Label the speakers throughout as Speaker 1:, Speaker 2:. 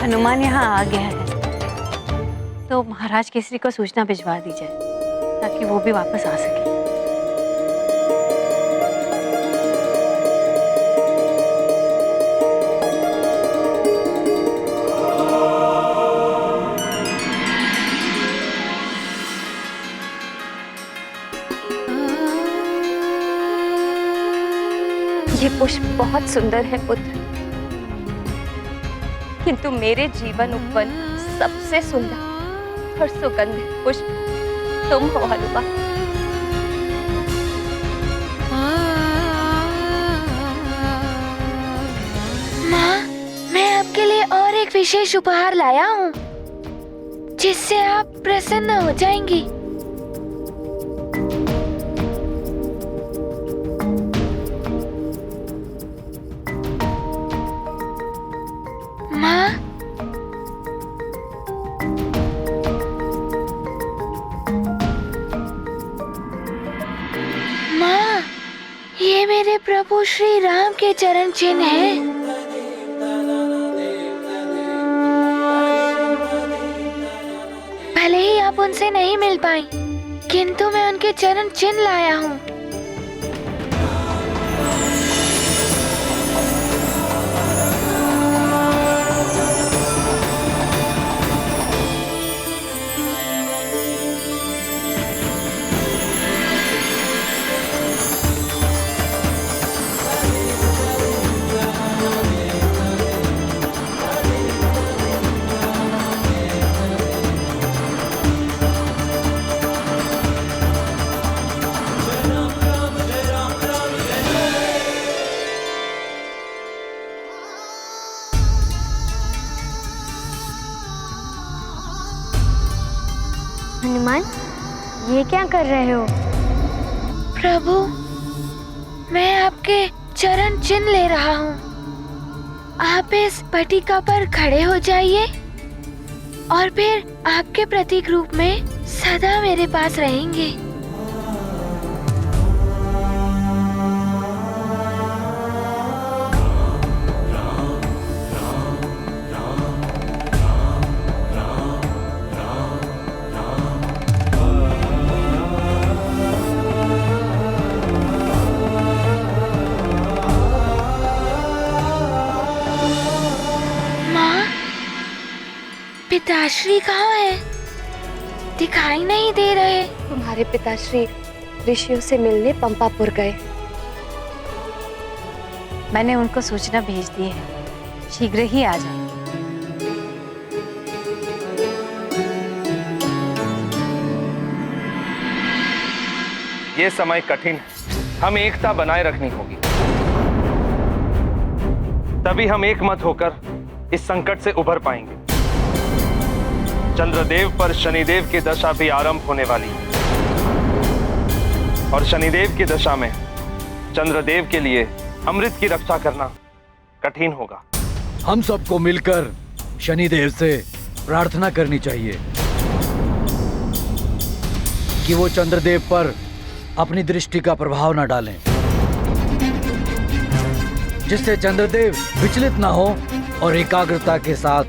Speaker 1: हनुमान यहाँ आ गया है, तो महाराज केसरी को सूचना भिजवा दी जाए ताकि वो भी वापस आ सके।
Speaker 2: ये पुष्प बहुत सुंदर है पुत्र, किंतु मेरे जीवन उपवन सबसे सुंदर और सुगंधित पुष्प तुम हो हनुमान।
Speaker 3: माँ, मैं आपके लिए और एक विशेष उपहार लाया हूँ जिससे आप प्रसन्न हो जाएंगी। माँ, माँ, ये मेरे प्रभु श्री राम के चरण चिन्ह हैं। भले ही आप उनसे नहीं मिल पाई, किंतु मैं उनके चरण चिन्ह लाया हूँ।
Speaker 2: हनुमान, ये क्या कर रहे हो?
Speaker 3: प्रभु, मैं आपके चरण चिन्ह ले रहा हूँ। आप इस पटिका पर खड़े हो जाइए और फिर आपके प्रतीक रूप में सदा मेरे पास रहेंगे। पिताश्री कहाँ है? दिखाई नहीं दे रहे।
Speaker 2: तुम्हारे पिताश्री ऋषियों से मिलने पंपापुर गए।
Speaker 1: मैंने उनको सूचना भेज दी है, शीघ्र ही आ जाएंगे।
Speaker 4: ये समय कठिन है, हमें एकता बनाए रखनी होगी, तभी हम एक मत होकर इस संकट से उभर पाएंगे। चंद्रदेव पर शनिदेव की दशा भी आरंभ होने वाली है और शनिदेव की दशा में चंद्रदेव के लिए अमृत की रक्षा करना कठिन होगा।
Speaker 5: हम सबको मिलकर शनिदेव से प्रार्थना करनी चाहिए कि वो चंद्रदेव पर अपनी दृष्टि का प्रभाव न डालें, जिससे चंद्रदेव विचलित ना हो और एकाग्रता के साथ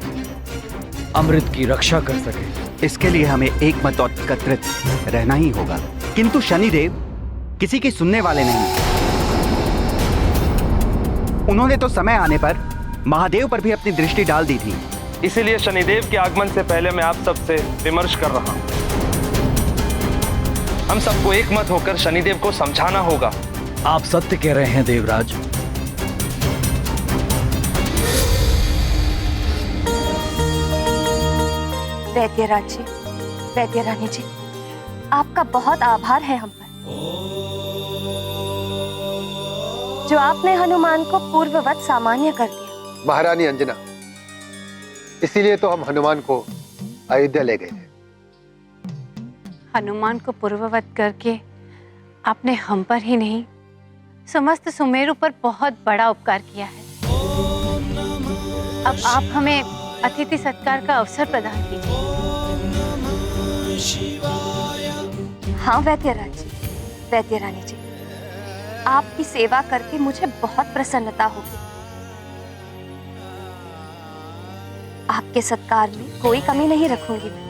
Speaker 5: अमृत की रक्षा कर सके।
Speaker 6: इसके लिए हमें एक मत और एकत्रित रहना ही होगा, किंतु शनिदेव किसी की सुनने वाले नहीं। उन्होंने तो समय आने पर महादेव पर भी अपनी दृष्टि डाल दी थी।
Speaker 4: इसीलिए शनिदेव के आगमन से पहले मैं आप सबसे विमर्श कर रहा हूं। हम सबको एक मत होकर शनिदेव को समझाना होगा।
Speaker 5: आप सत्य कह रहे हैं देवराज।
Speaker 2: वैद्यराज जी, वैद्यरानी जी, आपका बहुत आभार है हम पर, जो आपने हनुमान को पूर्ववत सामान्य कर दिया।
Speaker 7: महारानी अंजना, इसीलिए तो हम हनुमान को अयोध्या ले गए थे।
Speaker 1: हनुमान को पूर्ववत करके आपने हम पर ही नहीं, समस्त सुमेरु पर बहुत बड़ा उपकार किया है। अब आप हमें अतिथि सत्कार का अवसर प्रदान कीजिए।
Speaker 2: हाँ वैद्यराज जी, वैद्यरानी जी, आपकी सेवा करके मुझे बहुत प्रसन्नता होगी। आपके सत्कार में कोई कमी नहीं रखूंगी मैं।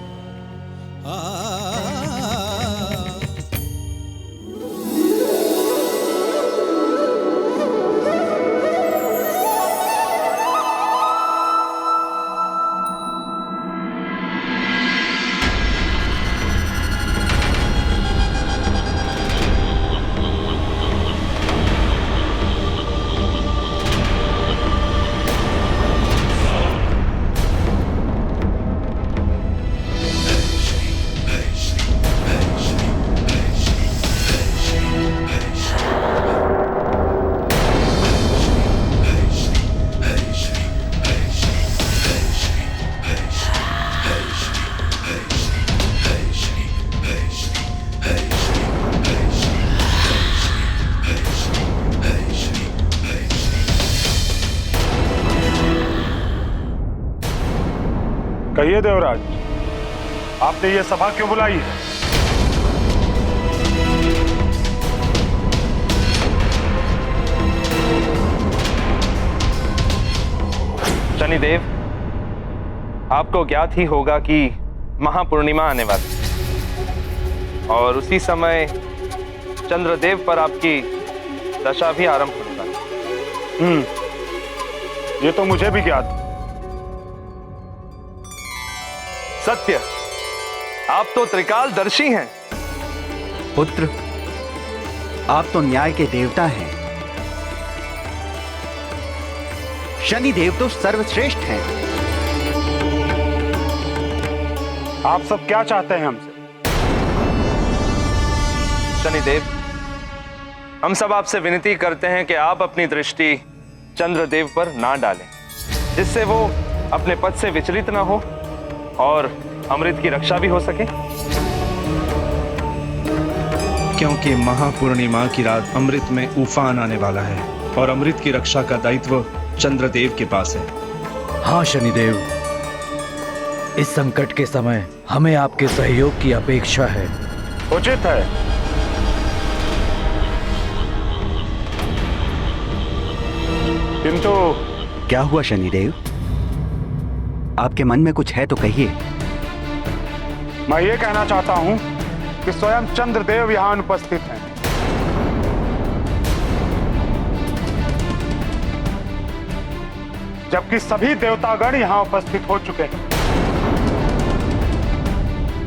Speaker 8: कहिए देवराज, आपने ये सभा क्यों बुलाई है?
Speaker 4: शनिदेव, आपको ज्ञात ही होगा कि महापूर्णिमा आने वाली और उसी समय चंद्रदेव पर आपकी दशा भी आरंभ होने वाली।
Speaker 8: ये तो मुझे भी ज्ञात।
Speaker 4: सत्य, आप तो त्रिकालदर्शी हैं।
Speaker 6: पुत्र, आप तो न्याय के देवता हैं। शनिदेव तो सर्वश्रेष्ठ हैं।
Speaker 8: आप सब क्या चाहते हैं हमसे?
Speaker 4: शनिदेव, हम सब आपसे विनती करते हैं कि आप अपनी दृष्टि चंद्रदेव पर ना डालें, जिससे वो अपने पद से विचलित ना हो और अमृत की रक्षा भी हो सके।
Speaker 9: क्योंकि महापूर्णिमा की रात अमृत में उफान आने वाला है और अमृत की रक्षा का दायित्व चंद्रदेव के पास है।
Speaker 5: हाँ शनिदेव, इस संकट के समय हमें आपके सहयोग की अपेक्षा है।
Speaker 8: उचित है। किंतु
Speaker 6: क्या हुआ शनिदेव? आपके मन में कुछ है तो कहिए।
Speaker 8: मैं ये कहना चाहता हूं कि स्वयं चंद्रदेव यहां अनुपस्थित हैं। जबकि सभी देवतागण यहां उपस्थित हो चुके हैं,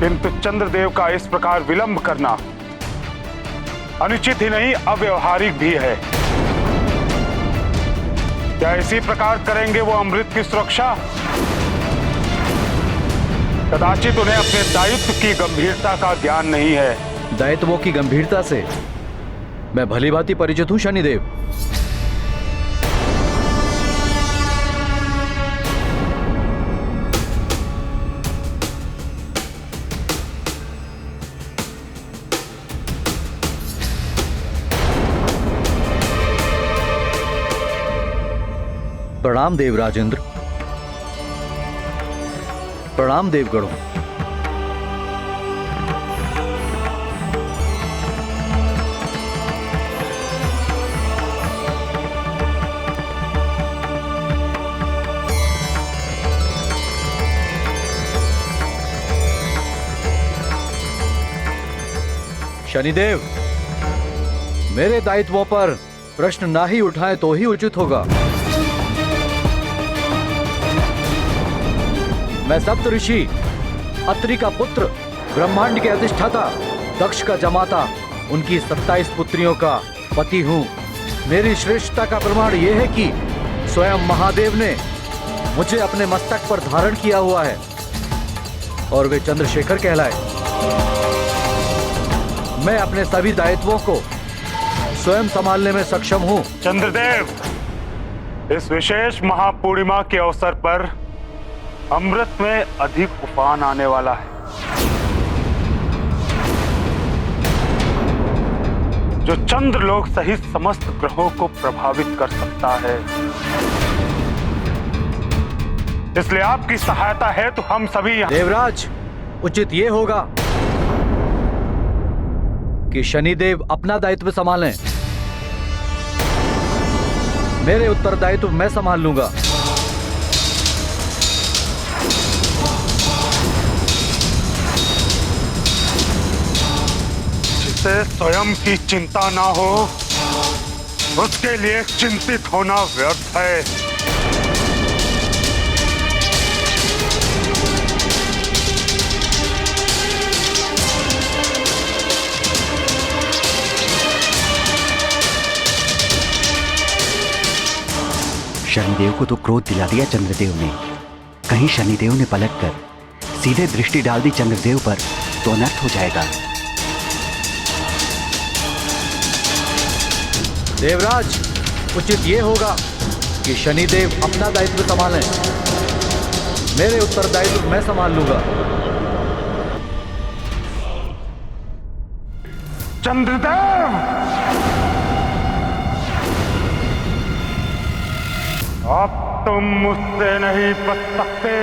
Speaker 8: किंतु चंद्रदेव का इस प्रकार विलंब करना अनुचित ही नहीं, अव्यवहारिक भी है। क्या इसी प्रकार करेंगे वो अमृत की सुरक्षा? कदाचित उन्हें अपने दायित्व की गंभीरता का ज्ञान नहीं है।
Speaker 5: दायित्वों की गंभीरता से मैं भली भांति परिचित हूं शनिदेव। प्रणाम देव राजेंद्र। प्रणाम देवगणों। शनिदेव, मेरे दायित्वों पर प्रश्न ना ही उठाएं तो ही उचित होगा। मैं सप्त ऋषि, अत्रि का पुत्र, ब्रह्मांड के अधिष्ठाता, दक्ष का जमाता, उनकी 27 पुत्रियों का पति हूँ। मेरी श्रेष्ठता का प्रमाण यह है कि स्वयं महादेव ने मुझे अपने मस्तक पर धारण किया हुआ है और वे चंद्रशेखर कहलाए। मैं अपने सभी दायित्वों को स्वयं संभालने में सक्षम हूँ।
Speaker 8: चंद्रदेव, इस विशेष महापूर्णिमा के अवसर पर अमृत में अधिक उफान आने वाला है, जो चंद्रलोक सहित समस्त ग्रहों को प्रभावित कर सकता है। इसलिए आपकी सहायता है तो हम सभी यहाँ।
Speaker 5: देवराज, उचित ये होगा कि शनिदेव अपना दायित्व संभालें। मेरे उत्तरदायित्व मैं संभाल लूंगा।
Speaker 8: जिससे स्वयं की चिंता ना हो, उसके लिए चिंतित होना व्यर्थ है।
Speaker 6: शनिदेव को तो क्रोध दिला दिया चंद्रदेव ने। कहीं शनिदेव ने पलटकर सीधे दृष्टि डाल दी चंद्रदेव पर तो अनर्थ हो जाएगा।
Speaker 5: देवराज, उचित ये होगा कि शनिदेव अपना दायित्व संभालें। मेरे उत्तरदायित्व मैं संभाल लूंगा।
Speaker 8: चंद्रदेव, अब तुम मुझसे नहीं बच सकते।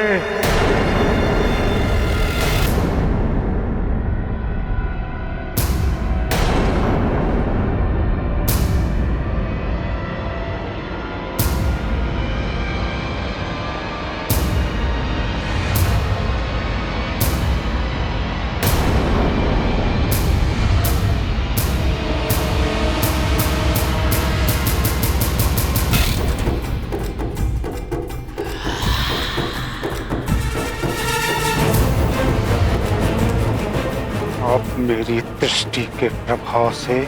Speaker 8: मेरी दृष्टि के प्रभाव से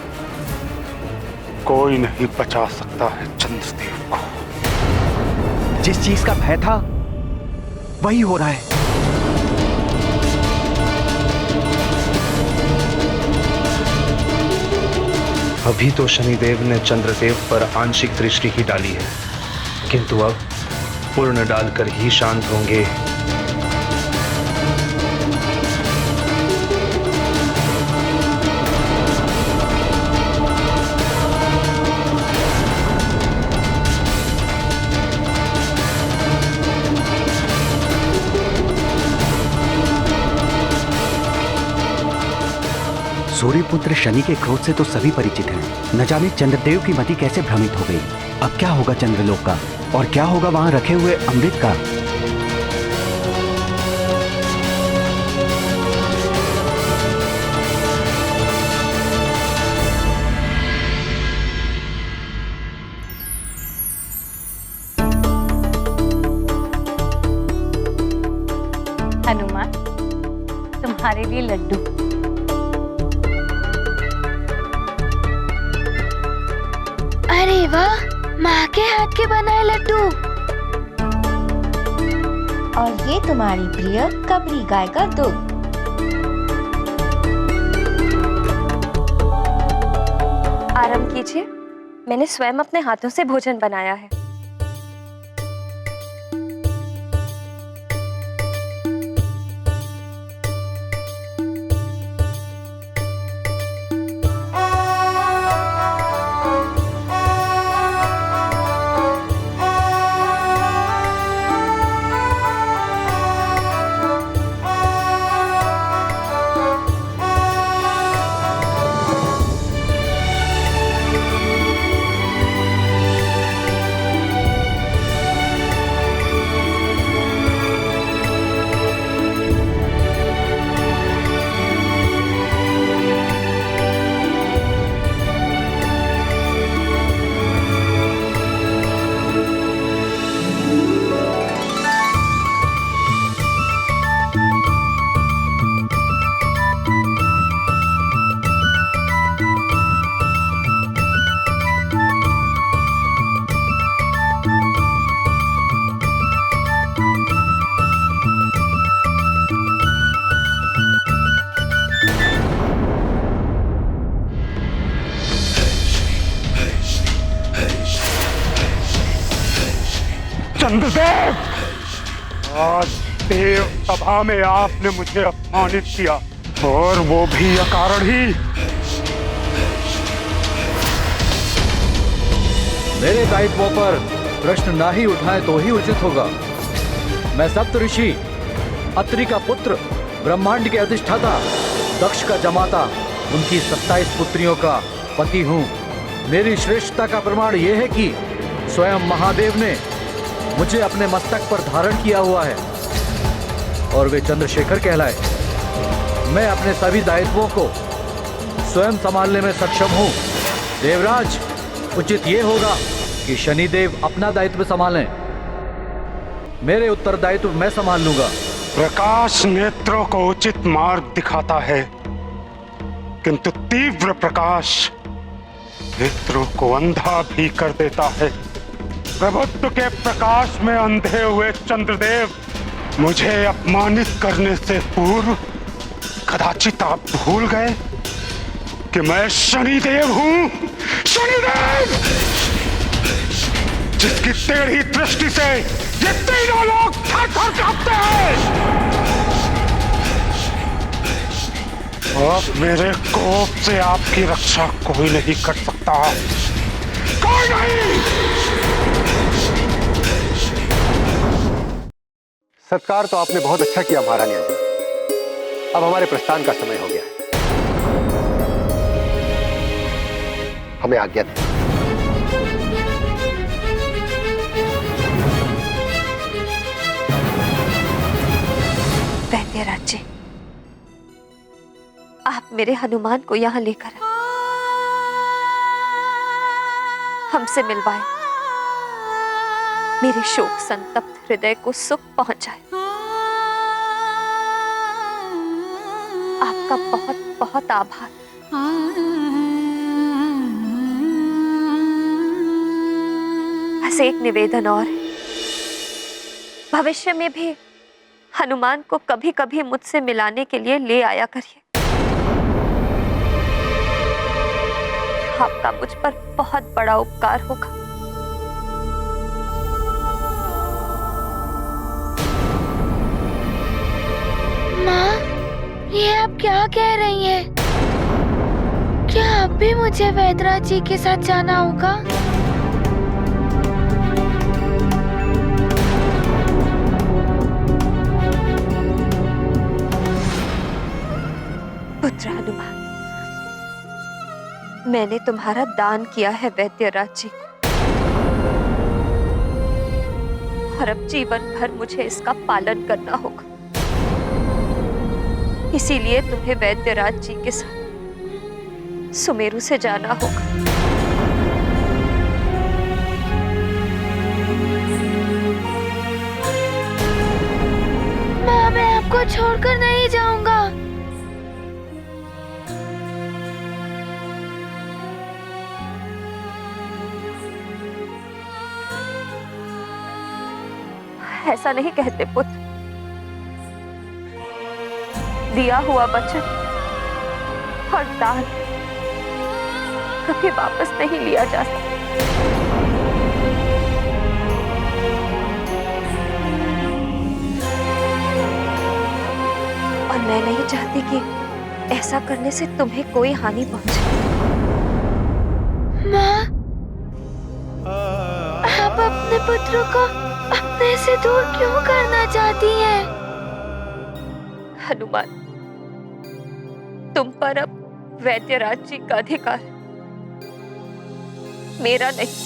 Speaker 8: कोई नहीं बचा सकता है चंद्रदेव को।
Speaker 6: जिस चीज का भय था वही हो रहा है।
Speaker 9: अभी तो शनिदेव ने चंद्रदेव पर आंशिक दृष्टि ही डाली है, किंतु अब पूर्ण डालकर ही शांत होंगे।
Speaker 6: सूर्यपुत्र शनि के क्रोध से तो सभी परिचित हैं। न जाने चंद्रदेव की मति कैसे भ्रमित हो गई। अब क्या होगा चंद्रलोक का, और क्या होगा वहां रखे हुए अमृत का।
Speaker 1: हनुमान, तुम्हारे लिए लड्डू।
Speaker 3: अरे वाह, माँ के हाथ के बनाए लड्डू।
Speaker 2: और ये तुम्हारी प्रिय कबरी गाय का दूध। आराम कीजिए, मैंने स्वयं अपने हाथों से भोजन बनाया है।
Speaker 8: चंद्रदेव, आज देव सभा में आपने मुझे अपमानित किया, और वो भी अकारण ही।
Speaker 5: मेरे दायित्वों पर प्रश्न ना ही उठाएं तो ही उचित होगा। मैं सप्तऋषि, अत्रि का पुत्र, ब्रह्मांड के अधिष्ठाता, दक्ष का जमाता, उनकी 27 पुत्रियों का पति हूँ। मेरी श्रेष्ठता का प्रमाण यह है कि स्वयं महादेव ने मुझे अपने मस्तक पर धारण किया हुआ है, और वे चंद्रशेखर कहलाए। मैं अपने सभी दायित्वों को स्वयं संभालने में सक्षम हूँ। देवराज, उचित ये होगा कि शनिदेव अपना दायित्व संभालें। मेरे उत्तरदायित्व मैं संभाल लूंगा।
Speaker 8: प्रकाश नेत्रों को उचित मार्ग दिखाता है, किंतु तीव्र प्रकाश नेत्रों को अंधा भी कर देता है। प्रभुत्व के प्रकाश में अंधे हुए चंद्रदेव, मुझे अपमानित करने से पूर्व कदाचित आप भूल गए कि मैं शनिदेव हूं। शनिदेव, जिसकी टेढ़ी दृष्टि से ये तीनों लोग थर-थर कांपते हैं। अब मेरे कोप से आपकी रक्षा कोई नहीं कर सकता, कोई नहीं।
Speaker 7: सत्कार तो आपने बहुत अच्छा किया महारानी अंजना। अब हमारे प्रस्थान का समय हो गया है, हमें आज्ञा दें।
Speaker 2: वैद्यराज जी, आप मेरे हनुमान को यहाँ लेकर आए, हमसे मिलवाए, मेरे शोक संतप्त हृदय को सुख पहुंचाए। आपका बहुत बहुत आभार। बस एक निवेदन और है, भविष्य में भी हनुमान को कभी कभी मुझसे मिलाने के लिए ले आया करिए। आपका मुझ पर बहुत बड़ा उपकार होगा।
Speaker 3: माँ, ये आप क्या कह रही हैं? क्या अब भी मुझे वैद्यराज जी के साथ जाना होगा?
Speaker 2: पुत्र हनुमान, मैंने तुम्हारा दान किया है वैद्यराज जी को, और अब जीवन भर मुझे इसका पालन करना होगा। इसीलिए तुम्हें वैद्यराज जी के साथ सुमेरु से जाना होगा।
Speaker 3: माँ, मैं आपको छोड़कर नहीं जाऊंगा।
Speaker 2: ऐसा नहीं कहते पुत्र, दिया हुआ वचन और दान कभी वापस नहीं लिया जा सकता। और मैं नहीं चाहती कि ऐसा करने से तुम्हें कोई हानि पहुंचे।
Speaker 3: माँ, आप अपने पुत्र को अपने से दूर क्यों करना चाहती हैं?
Speaker 2: हनुमान, तुम पर अब वैद्यराज जी का अधिकार है, मेरा नहीं।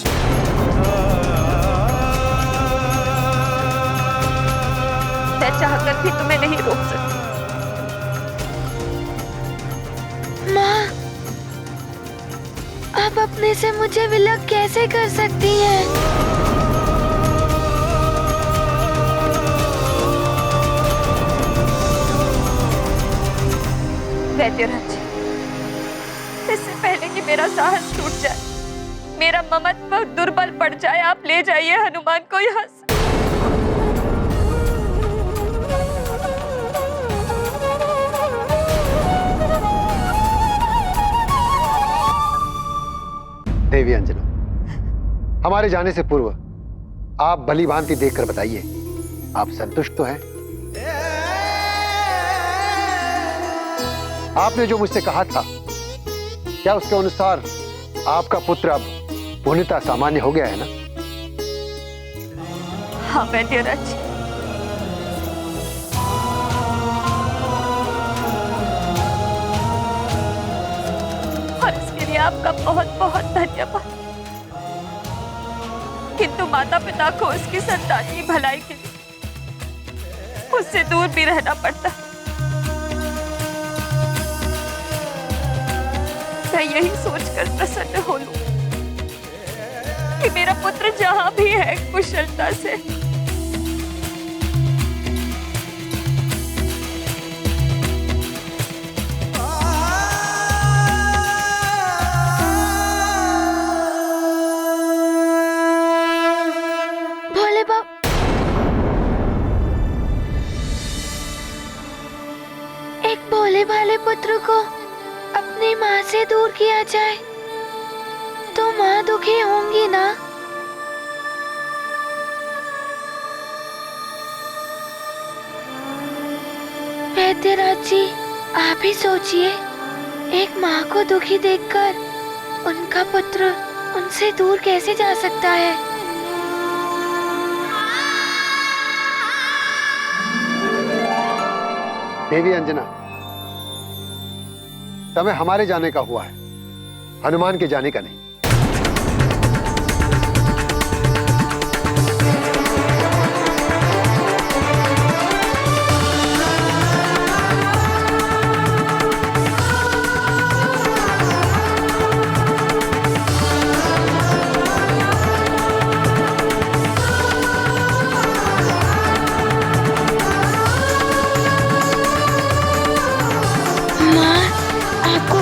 Speaker 2: मैं चाहकर भी तुम्हें नहीं रोक सकती।
Speaker 3: माँ, आप अपने से मुझे विलग कैसे कर सकती हैं?
Speaker 2: वैद्यराज जी, इससे पहले कि मेरा साहस टूट जाए, मेरा ममत्व दुर्बल पड़ जाए, आप ले जाइए हनुमान को यहाँ से।
Speaker 7: देवी अंजना, हमारे जाने से पूर्व आप भली भांति देखकर बताइए, आप संतुष्ट तो हैं? आपने जो मुझसे कहा था, क्या उसके अनुसार आपका पुत्र अब पूर्णतः सामान्य हो गया है ना?
Speaker 2: हाँ वैद्यराज जी, और इसके लिए आपका बहुत बहुत धन्यवाद। किंतु माता पिता को उसकी संतान की भलाई के लिए उससे दूर भी रहना पड़ता। मैं यही सोचकर प्रसन्न हो लूं कि मेरा पुत्र जहां भी है कुशलता से।
Speaker 3: भोले बाबा, एक भोले भाले पुत्र को अपनी माँ से दूर किया जाए तो माँ दुखी होंगी ना? वैद्यराज जी, आप ही सोचिए, एक माँ को दुखी देखकर उनका पुत्र उनसे दूर कैसे जा सकता है?
Speaker 7: देवी अंजना, समय हमारे जाने का हुआ है, हनुमान के जाने का नहीं।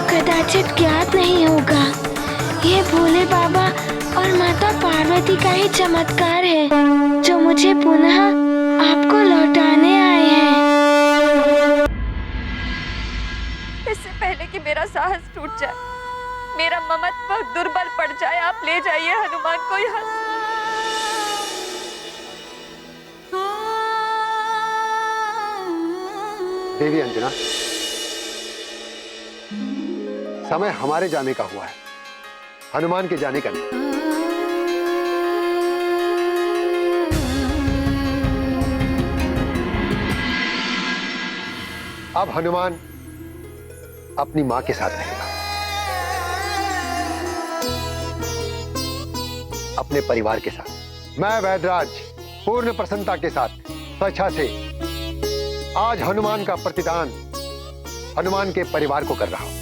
Speaker 3: कदाचित ज्ञात नहीं होगा, ये भोले बाबा और माता पार्वती का ही चमत्कार है जो मुझे पुनः आपको लौटाने आए हैं।
Speaker 2: इससे पहले कि मेरा साहस टूट जाए, मेरा ममत्व दुर्बल पड़ जाए, आप ले जाइए हनुमान को यहाँ से।
Speaker 7: देवी अंजना, समय हमारे जाने का हुआ है, हनुमान के जाने का नहीं। अब हनुमान अपनी मां के साथ रहेगा, अपने परिवार के साथ। मैं वैद्यराज पूर्ण प्रसन्नता के साथ स्वेच्छा से आज हनुमान का प्रतिदान हनुमान के परिवार को कर रहा हूं।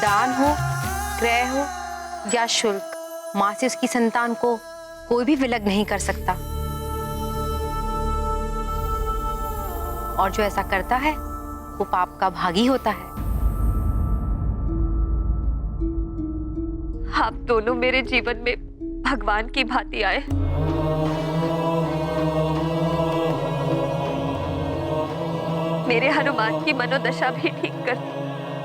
Speaker 1: दान हो, क्रय हो या शुल्क, मां से उसकी संतान को कोई भी विलग नहीं कर सकता। और जो ऐसा करता है वो पाप का भागी होता है।
Speaker 2: आप दोनों मेरे जीवन में भगवान की भांति आए। मेरे हनुमान की मनोदशा भी ठीक कर दी।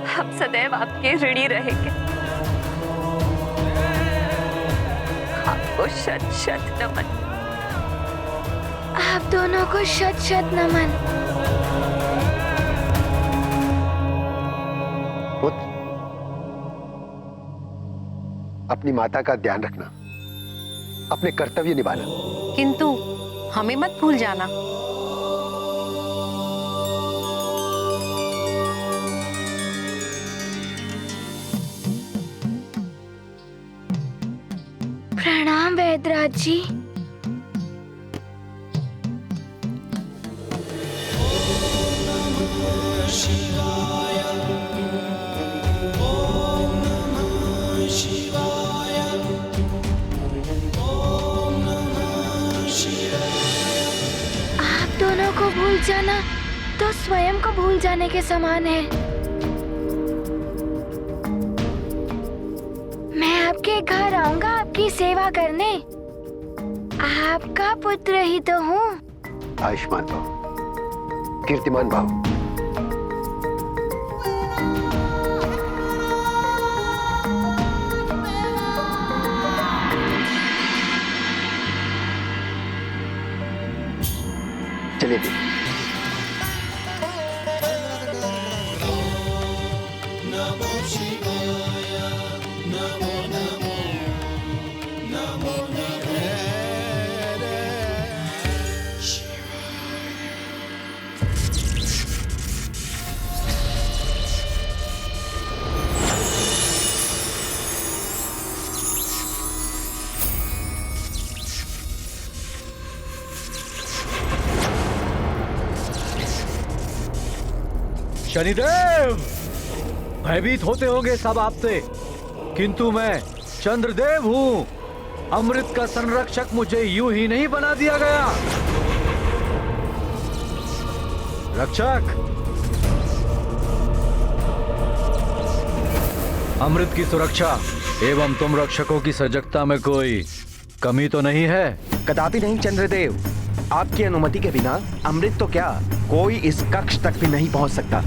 Speaker 2: हम सदैव आपके ऋणी रहेंगे। आपको शत शत नमन।
Speaker 3: आप दोनों को शत शत नमन।
Speaker 7: पुत्र, अपनी माता का ध्यान रखना, अपने कर्तव्य निभाना।
Speaker 1: किंतु हमें मत भूल जाना।
Speaker 3: प्रणाम वैद्यराज जी। आप दोनों को भूल जाना तो स्वयं को भूल जाने के समान है। मैं आपके घर आऊंगा आपकी सेवा करने। आपका पुत्र ही तो हूँ।
Speaker 7: आयुष्मान भव, कीर्तिमान भव। चलिए भी।
Speaker 5: शनिदेव, भयभीत होते होंगे सब आपसे, किंतु मैं चंद्रदेव हूँ। अमृत का संरक्षक मुझे यूं ही नहीं बना दिया गया। रक्षक, अमृत की सुरक्षा एवं तुम रक्षकों की सजगता में कोई कमी तो नहीं है?
Speaker 6: कदापि नहीं चंद्रदेव। आपकी अनुमति के बिना अमृत तो क्या, कोई इस कक्ष तक भी नहीं पहुंच सकता।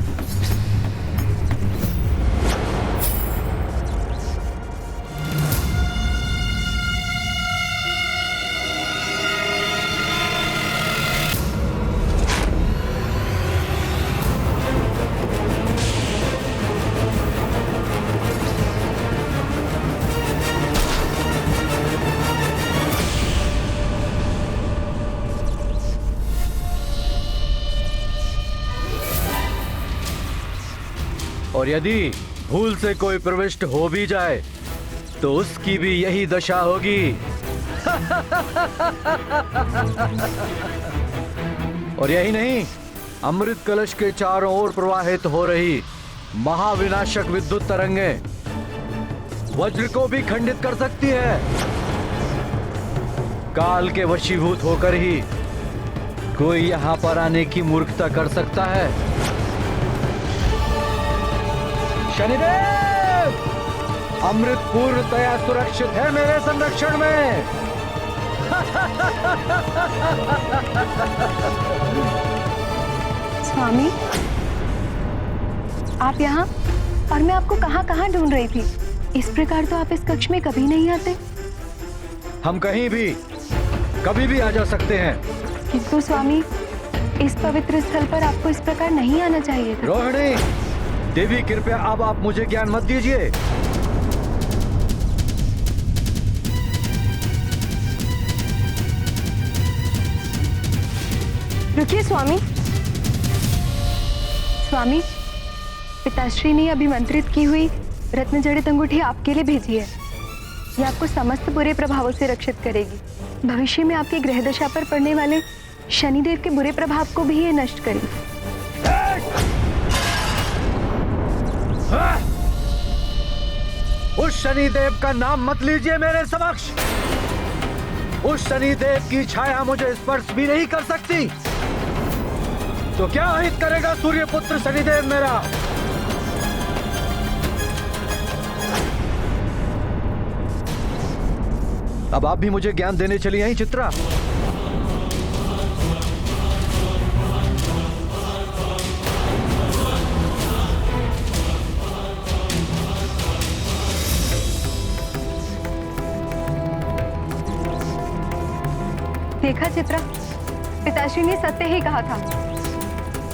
Speaker 5: और यदि भूल से कोई प्रविष्ट हो भी जाए तो उसकी भी यही दशा होगी। और यही नहीं, अमृत कलश के चारों ओर प्रवाहित हो रही महाविनाशक विद्युत तरंगें वज्र को भी खंडित कर सकती है। काल के वशीभूत होकर ही कोई यहां पर आने की मूर्खता कर सकता है। शनिदेव, अमृत पूर्णतया सुरक्षित है मेरे संरक्षण में।
Speaker 10: स्वामी, आप यहाँ, और मैं आपको कहाँ ढूंढ रही थी। इस प्रकार तो आप इस कक्ष में कभी नहीं आते।
Speaker 5: हम कहीं भी कभी भी आ जा सकते हैं।
Speaker 10: किंतु स्वामी, इस पवित्र स्थल पर आपको इस प्रकार नहीं आना चाहिए था।
Speaker 5: रोहिणी देवी, कृपया अब आप मुझे ज्ञान मत दीजिए।
Speaker 10: रुकिए स्वामी। स्वामी, पिताश्री ने अभिमंत्रित की हुई रत्न जड़ित अंगूठी आपके लिए भेजी है। यह आपको समस्त बुरे प्रभावों से रक्षित करेगी। भविष्य में आपकी ग्रह दशा पर पड़ने वाले शनिदेव के बुरे प्रभाव को भी ये नष्ट करेगी।
Speaker 5: उस शनिदेव का नाम मत लीजिए मेरे समक्ष। उस शनिदेव की छाया मुझे स्पर्श भी नहीं कर सकती। तो क्या हित करेगा सूर्यपुत्र शनिदेव मेरा? अब आप भी मुझे ज्ञान देने चली आई चित्रा।
Speaker 10: देखा चित्रा, पिताश्री ने सत्य ही कहा था।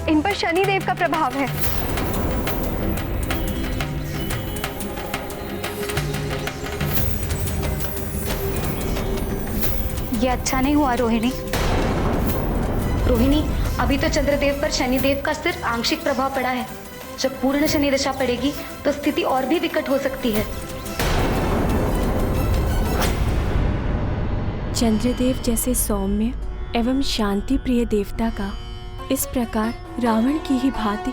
Speaker 10: इन पर शनिदेव का प्रभाव है।
Speaker 3: ये अच्छा नहीं हुआ रोहिणी। रोहिणी, अभी तो चंद्रदेव पर शनिदेव का सिर्फ आंशिक प्रभाव पड़ा है। जब पूर्ण शनि दशा पड़ेगी तो स्थिति और भी विकट हो सकती है।
Speaker 11: चंद्रदेव जैसे सौम्य एवं शांति प्रिय देवता का इस प्रकार रावण की ही भांति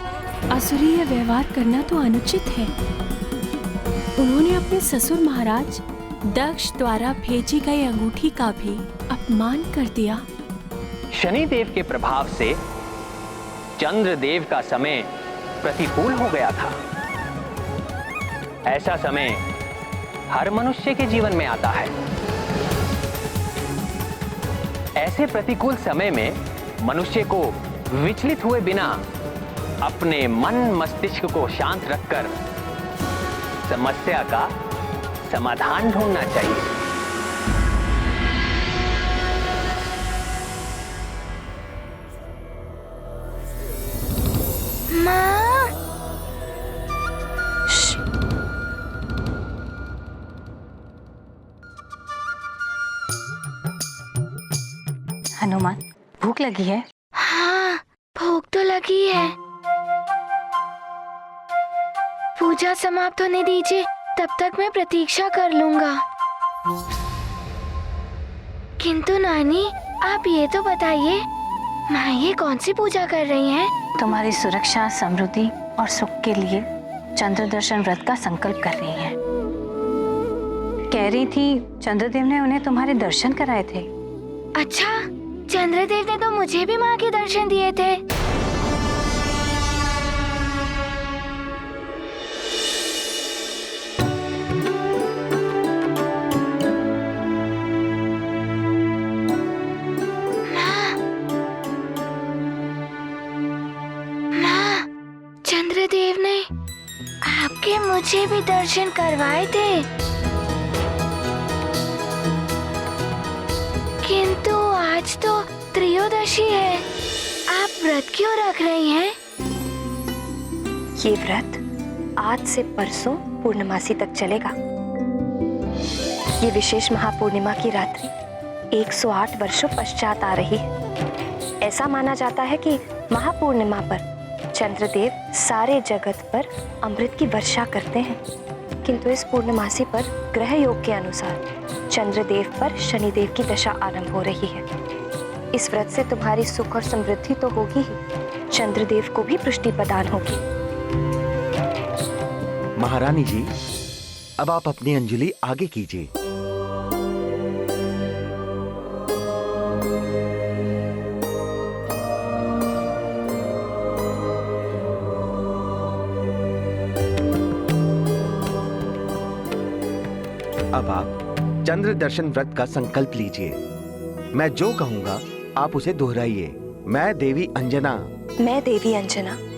Speaker 11: असुरीय व्यवहार करना तो अनुचित है। उन्होंने अपने ससुर महाराज दक्ष द्वारा भेजी गई अंगूठी का भी अपमान कर दिया।
Speaker 12: शनिदेव के प्रभाव से चंद्रदेव का समय प्रतिकूल हो गया था। ऐसा समय हर मनुष्य के जीवन में आता है। ऐसे प्रतिकूल समय में मनुष्य को विचलित हुए बिना अपने मन मस्तिष्क को शांत रखकर समस्या का समाधान ढूंढना चाहिए।
Speaker 3: माँ,
Speaker 1: हनुमान, भूख लगी है?
Speaker 3: हाँ, भूख तो लगी है। पूजा समाप्त होने दीजिए, तब तक मैं प्रतीक्षा कर लूंगा। किंतु नानी, आप ये तो बताइए, माँ ये कौन सी पूजा कर रही हैं?
Speaker 1: तुम्हारी सुरक्षा, समृद्धि और सुख के लिए चंद्र दर्शन व्रत का संकल्प कर रही हैं। कह रही थी चंद्रदेव ने उन्हें तुम्हारे दर्शन कराए थे।
Speaker 3: अच्छा, चंद्रदेव ने तो मुझे भी माँ के दर्शन दिए थे। चंद्रदेव ने आपके मुझे भी दर्शन करवाए थे, किंतु आज तो त्रयोदशी है, आप व्रत क्यों रख रही हैं?
Speaker 2: ये व्रत आज से परसों पूर्णमासी तक चलेगा। ये विशेष महापूर्णिमा की रात्रि 108 वर्षों पश्चात आ रही है। ऐसा माना जाता है कि महापूर्णिमा पर चंद्रदेव सारे जगत पर अमृत की वर्षा करते हैं, किंतु इस पूर्णमासी पर ग्रह योग के अनुसार चंद्रदेव पर शनिदेव की दशा आरंभ हो रही है। इस व्रत से तुम्हारी सुख और समृद्धि तो होगी ही, चंद्रदेव को भी पुष्टि प्रदान होगी।
Speaker 6: महारानी जी, अब आप अपनी अंजलि आगे कीजिए। अब आप चंद्र दर्शन व्रत का संकल्प लीजिए। मैं जो कहूंगा आप उसे दोहराइए। मैं देवी अंजना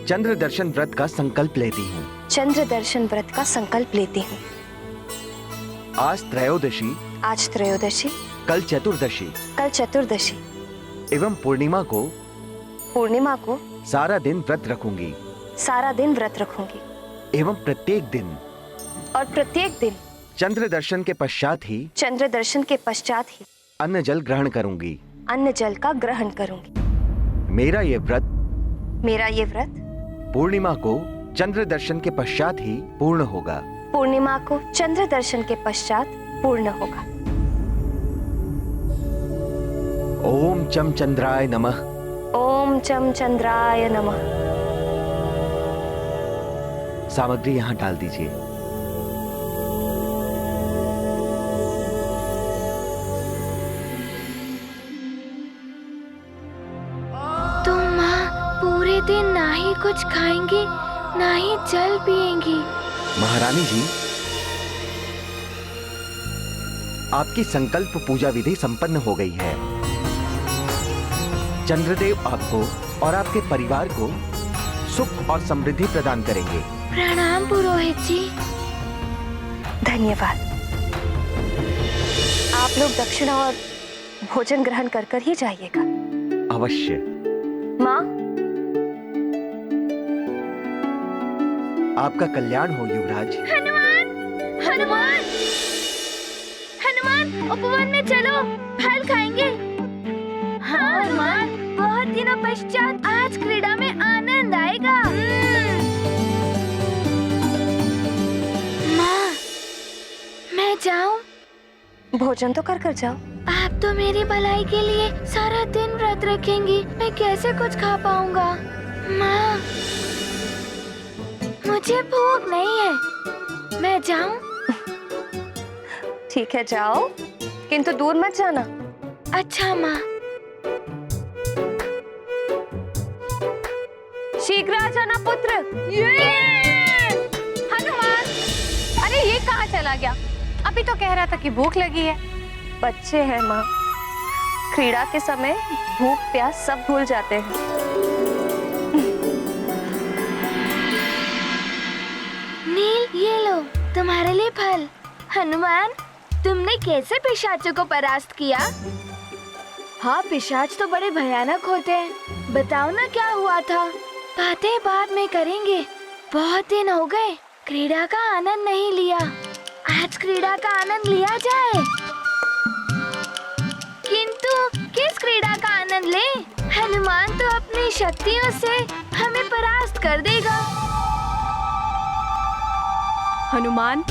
Speaker 6: चंद्र दर्शन व्रत का संकल्प लेती हूँ।
Speaker 2: चंद्र दर्शन व्रत का संकल्प लेती हूँ।
Speaker 6: आज त्रयोदशी, कल चतुर्दशी एवं पूर्णिमा को सारा दिन व्रत रखूंगी। एवं प्रत्येक दिन चंद्र दर्शन के पश्चात ही अन्न जल ग्रहण करूंगी। मेरा ये व्रत पूर्णिमा को चंद्र दर्शन के पश्चात ही पूर्ण होगा। ओम चम चंद्राय नमः। सामग्री यहाँ डाल दीजिए।
Speaker 3: दिन ना ही कुछ खाएंगी, ना ही जल पिएंगी।
Speaker 6: महारानी जी, आपकी संकल्प पूजा विधि संपन्न हो गई है। चंद्रदेव आपको और आपके परिवार को सुख और समृद्धि प्रदान करेंगे।
Speaker 3: प्रणाम पुरोहित जी।
Speaker 2: धन्यवाद। आप लोग दक्षिणा और भोजन ग्रहण कर ही जाइएगा।
Speaker 6: अवश्य।
Speaker 2: माँ,
Speaker 6: आपका कल्याण हो युवराज।
Speaker 3: हनुमान, उपवन में चलो, फल खाएंगे। हाँ हनुमान, बहुत दिनों पश्चात आज क्रीड़ा में आनंद आएगा। माँ, मैं जाऊं?
Speaker 2: भोजन तो कर जाओ।
Speaker 3: आप तो मेरी भलाई के लिए सारा दिन व्रत रखेंगी, मैं कैसे कुछ खा पाऊंगा? माँ, मुझे भूख नहीं है, मैं जाऊं?
Speaker 2: ठीक है, जाओ, किंतु दूर मत जाना।
Speaker 3: अच्छा माँ।
Speaker 2: शीघ्र आ जाना पुत्र।
Speaker 1: हनुमान, अरे ये कहाँ चला गया? अभी तो कह रहा था कि भूख लगी है।
Speaker 2: बच्चे हैं माँ, क्रीड़ा के समय भूख प्यास सब भूल जाते हैं।
Speaker 3: नील, ये लो तुम्हारे लिए फल। हनुमान, तुमने कैसे पिशाचों को परास्त किया? हाँ, पिशाच तो बड़े भयानक होते हैं। बताओ ना क्या हुआ था? बातें बाद में करेंगे, बहुत दिन हो गए क्रीड़ा का आनंद नहीं लिया। आज क्रीड़ा का आनंद लिया जाए। किंतु किस क्रीड़ा का आनंद ले? हनुमान तो अपनी शक्तियों से हमें परास्त कर देगा।
Speaker 11: हनुमान,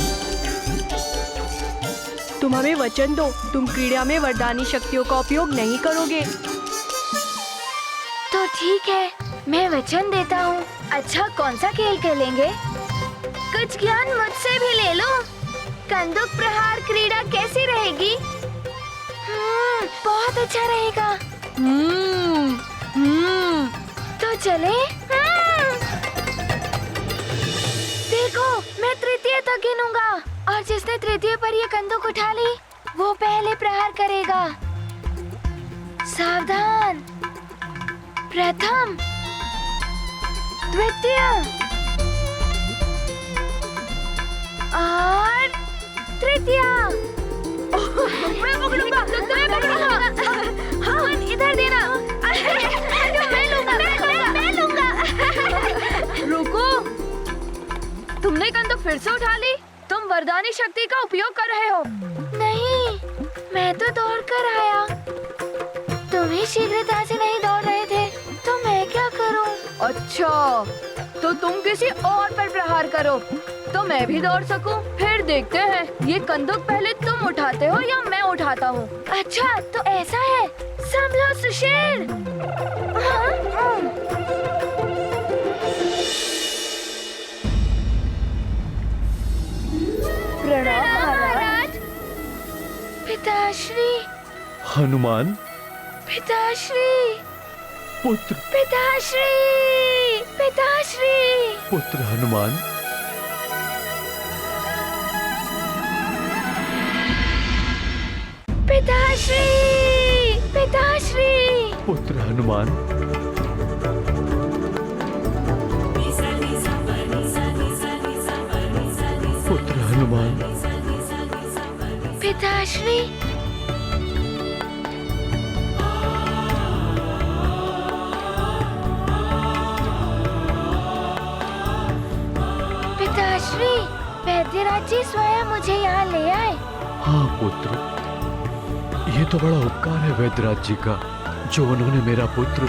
Speaker 11: तुम हमें वचन दो, तुम क्रीड़ा में वरदानी शक्तियों का उपयोग नहीं करोगे।
Speaker 3: तो ठीक है, मैं वचन देता हूँ, अच्छा कौन सा खेल खेलेंगे? कुछ ज्ञान मुझसे भी ले लो। कंदूक प्रहार क्रीड़ा कैसी रहेगी? बहुत अच्छा रहेगा। तो चले। देखो मैं तृतीय तक गिनूंगा और जिसने तृतीय पर ये कंदूक उठा ली वो पहले प्रहार करेगा। सावधान। प्रथम, द्वितीय और तृतीय। मैं पकड़ूंगा, तुम्हें पकड़ूंगा। हाँ, इधर देना। मैं लूंगा। रुको, तुमने कंदूक फिर से उठा ली? तुम वरदानी शक्ति का उपयोग कर रहे हो। नहीं, मैं तो दौड़ कर आया। तुम ही शीघ्रता से नहीं दौड़ रहे थे, तो मैं क्या करूं? अच्छा, तो तुम किसी और पर प्रहार करो तो मैं भी दौड़ सकूं। फिर देखते हैं ये कंदूक पहले तुम उठाते हो या मैं उठाता हूँ। अच्छा, तो ऐसा है। संभलो सुशील। प्रणाम महाराज। पिताश्री।
Speaker 5: हनुमान
Speaker 3: पिताश्री।
Speaker 5: पुत्र।
Speaker 3: पिताश्री। पिताश्री।
Speaker 5: पुत्र हनुमान।
Speaker 3: पिताश्री। पिताश्री।
Speaker 5: पुत्र हनुमान। पुत्र हनुमान।
Speaker 3: पिताश्री। पिताश्री, वैद्यराज जी स्वयं मुझे यहाँ ले आए।
Speaker 5: हाँ पुत्र, ये तो बड़ा उपकार है वैद्यराज जी का, जो उन्होंने मेरा पुत्र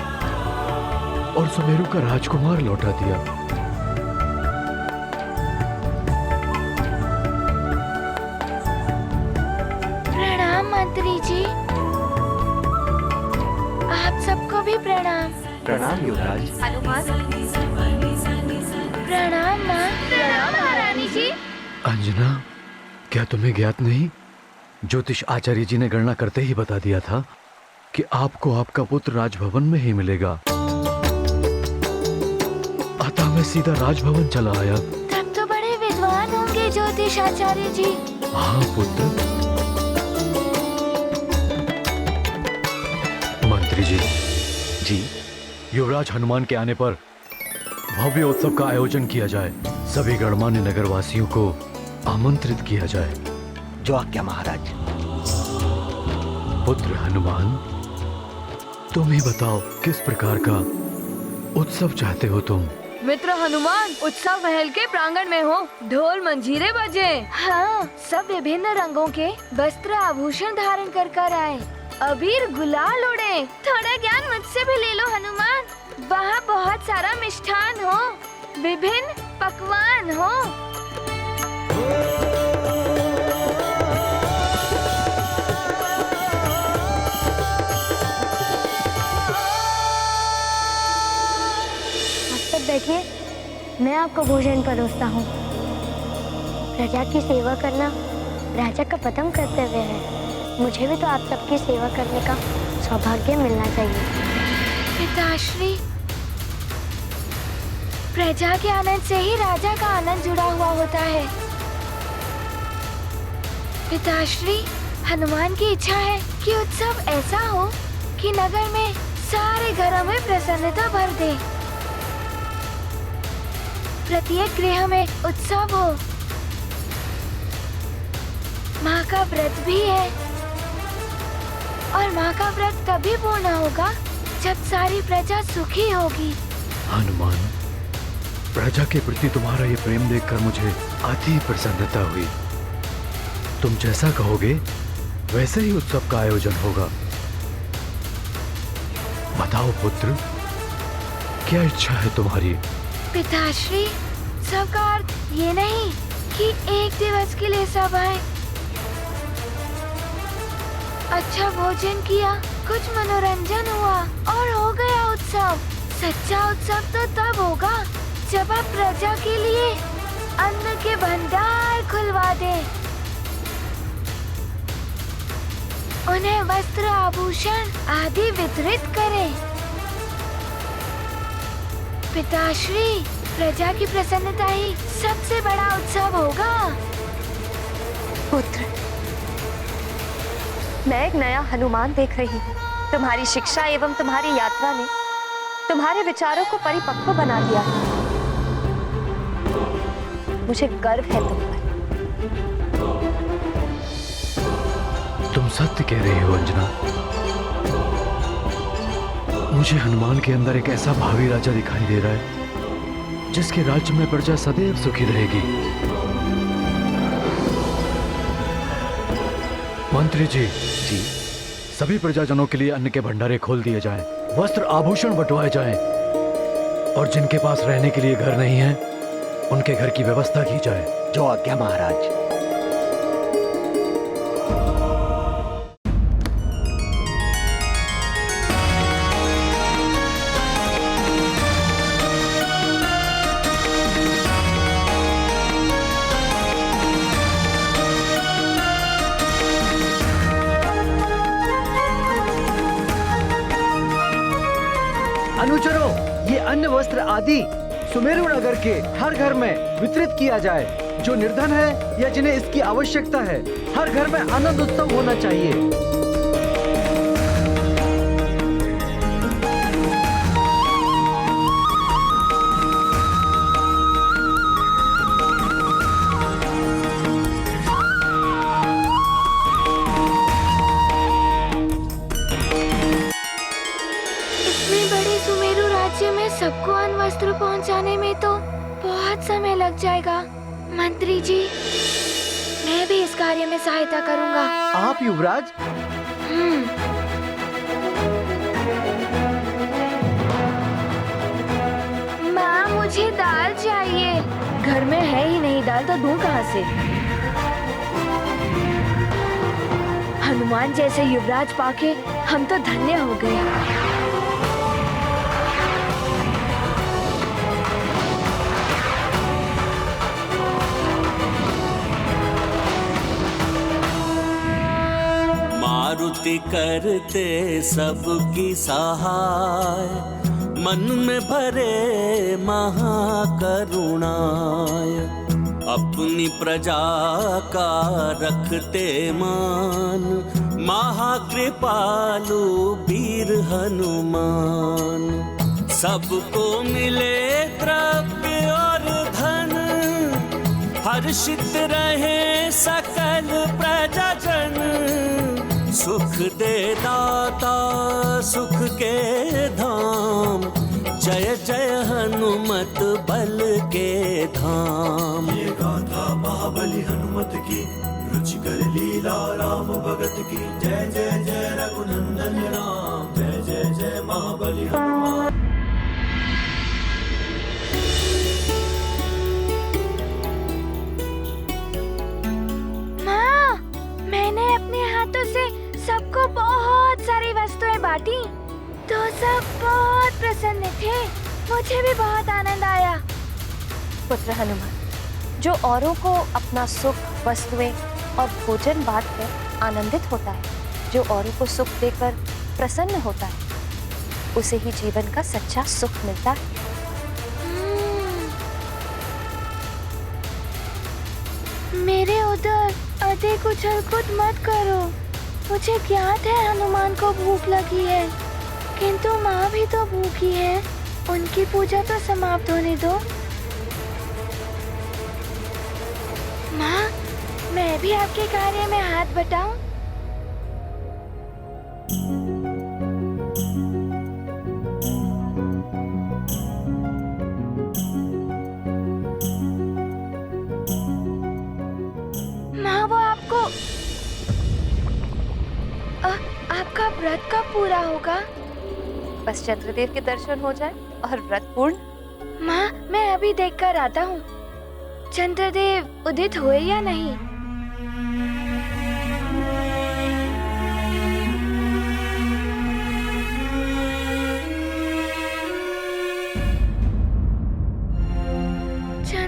Speaker 5: और सुमेरु का राजकुमार लौटा दिया।
Speaker 3: प्रणाम मंत्री जी। आप सबको भी प्रणाम।
Speaker 6: प्रणाम युवराज।
Speaker 3: प्रणाम माँ। प्रणाम महारानी जी।
Speaker 5: अंजना, क्या तुम्हें ज्ञात नहीं? ज्योतिष आचार्य जी ने गणना करते ही बता दिया था कि आपको आपका पुत्र राजभवन में ही मिलेगा। अतः मैं सीधा राजभवन चला आया।
Speaker 3: तब तो बड़े विद्वान होंगे ज्योतिष आचार्य जी।
Speaker 5: हाँ पुत्र। मंत्री जी।
Speaker 6: जी।
Speaker 5: युवराज हनुमान के आने पर भव्य उत्सव का आयोजन किया जाए। सभी गणमान्य नगरवासियों को आमंत्रित किया जाए।
Speaker 6: जो आज्ञा महाराज।
Speaker 5: पुत्र हनुमान, तुम ही बताओ किस प्रकार का उत्सव चाहते हो तुम?
Speaker 3: मित्र हनुमान, उत्सव महल के प्रांगण में हो, ढोल मंजीरे बजे। हाँ, सब विभिन्न रंगों के वस्त्र आभूषण धारण कर आए, अबीर गुलाल उड़े। थोड़ा ज्ञान मुझसे भी ले लो हनुमान। वहाँ बहुत सारा मिष्ठान हो, विभिन्न पकवान हो।
Speaker 13: बैठिए, मैं आपको भोजन परोसता हूँ। प्रजा की सेवा करना राजा का प्रथम कर्तव्य है। मुझे भी तो आप सबकी सेवा करने का सौभाग्य मिलना चाहिए।
Speaker 3: पिताश्री, प्रजा के आनंद से ही राजा का आनंद जुड़ा हुआ होता है। पिताश्री, हनुमान की इच्छा है कि उत्सव ऐसा हो कि नगर में सारे घरों में प्रसन्नता भर दे। प्रत्येक गृह में उत्सव हो। माँ का व्रत भी है और माँ का व्रत तभी पूर्ण होगा जब सारी प्रजा सुखी होगी।
Speaker 5: हनुमान, प्रजा के प्रति तुम्हारा ये प्रेम देखकर मुझे अति प्रसन्नता हुई। तुम जैसा कहोगे वैसे ही उत्सव का आयोजन होगा। बताओ पुत्र, क्या इच्छा है तुम्हारी?
Speaker 3: पिताश्री, सबका अर्थ ये नहीं कि एक दिवस के लिए सब आए। अच्छा भोजन किया, कुछ मनोरंजन हुआ और हो गया उत्सव। सच्चा उत्सव तो तब होगा जब आप प्रजा के लिए अन्न के भंडार खुलवा दें, उन्हें वस्त्र आभूषण आदि वितरित करें। पिताश्री, प्रजा की प्रसन्नता ही सबसे बड़ा उत्सव होगा।
Speaker 2: पुत्र, मैं एक नया हनुमान देख रही हूँ। तुम्हारी शिक्षा एवं तुम्हारी यात्रा ने तुम्हारे विचारों को परिपक्व बना दिया है। मुझे गर्व है तुम पर।
Speaker 5: तुम सत्य कह रही हो अंजना। मुझे हनुमान के अंदर एक ऐसा भावी राजा दिखाई दे रहा है जिसके राज्य में प्रजा सदैव सुखी रहेगी। मंत्री जी, सभी प्रजाजनों के लिए अन्न के भंडारे खोल दिए जाएं, वस्त्र आभूषण बंटवाए जाएं और जिनके पास रहने के लिए घर नहीं है उनके घर की व्यवस्था की जाए।
Speaker 6: जो आज्ञा महाराज।
Speaker 5: अनुचरों, ये अन्न वस्त्र आदि सुमेरु नगर के हर घर में वितरित किया जाए। जो निर्धन है या जिन्हें इसकी आवश्यकता है, हर घर में आनंद उत्सव होना चाहिए।
Speaker 3: सबको अन्न वस्त्र पहुंचाने में तो बहुत समय लग जाएगा। मंत्री जी, मैं भी इस कार्य में सहायता करूंगा।
Speaker 5: आप युवराज?
Speaker 3: माँ, मुझे दाल चाहिए। घर में है ही नहीं दाल, तो दूं कहाँ से? हनुमान जैसे युवराज पाके हम तो धन्य हो गए।
Speaker 14: मारुति करते सबकी सहाय, मन में भरे महाकरुणाय। अपनी प्रजा का रखते मान, महाकृपालु वीर हनुमान। सबको मिले द्रव्य और धन, हर्षित रहे सकल प्रजाजन। सुख दे दाता सुख के धाम, जय जय हनुमत बल के धाम। ये गाथा महाबली हनुमत की, रुचिकर लीला राम भगत की। जय जय जय रघुनंदन राम, जय जय जय महाबली हनुमान।
Speaker 3: माँ, मैंने अपने हाथों से सबको बहुत सारी वस्तुएं बांटी, तो सब बहुत प्रसन्न थे। मुझे भी बहुत आनंद आया।
Speaker 2: पुत्र हनुमान, जो औरों को अपना सुख, वस्तुएं और भोजन बांटकर आनंदित होता है, जो औरों को सुख देकर प्रसन्न होता है, उसे ही जीवन का सच्चा सुख मिलता है।
Speaker 3: मेरे उधर अधिक उछल कूद मत करो। मुझे ज्ञात है हनुमान को भूख लगी है, किंतु माँ भी तो भूखी है। उनकी पूजा तो समाप्त होने दो। माँ, मैं भी आपके कार्य में हाथ बटाऊं? माँ, वो आपको आपका व्रत कब पूरा होगा?
Speaker 2: बस चंद्रदेव के दर्शन हो जाए और व्रत पूर्ण।
Speaker 3: माँ, मैं अभी देखकर आता हूँ चंद्रदेव उदित हुए या नहीं।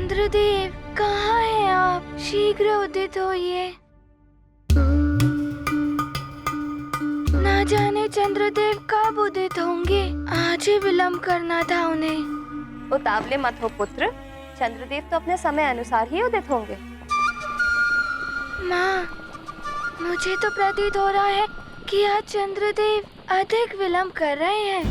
Speaker 3: चंद्रदेव कहाँ हैं आप? शीघ्र उदित होइए। ना जाने चंद्रदेव कब उदित होंगे। आज ही विलंब करना था उन्हें।
Speaker 2: उतावले मत हो पुत्र, चंद्रदेव तो अपने समय अनुसार ही उदित होंगे।
Speaker 3: माँ, मुझे तो प्रतीत हो रहा है कि आज चंद्रदेव अधिक विलंब कर रहे हैं।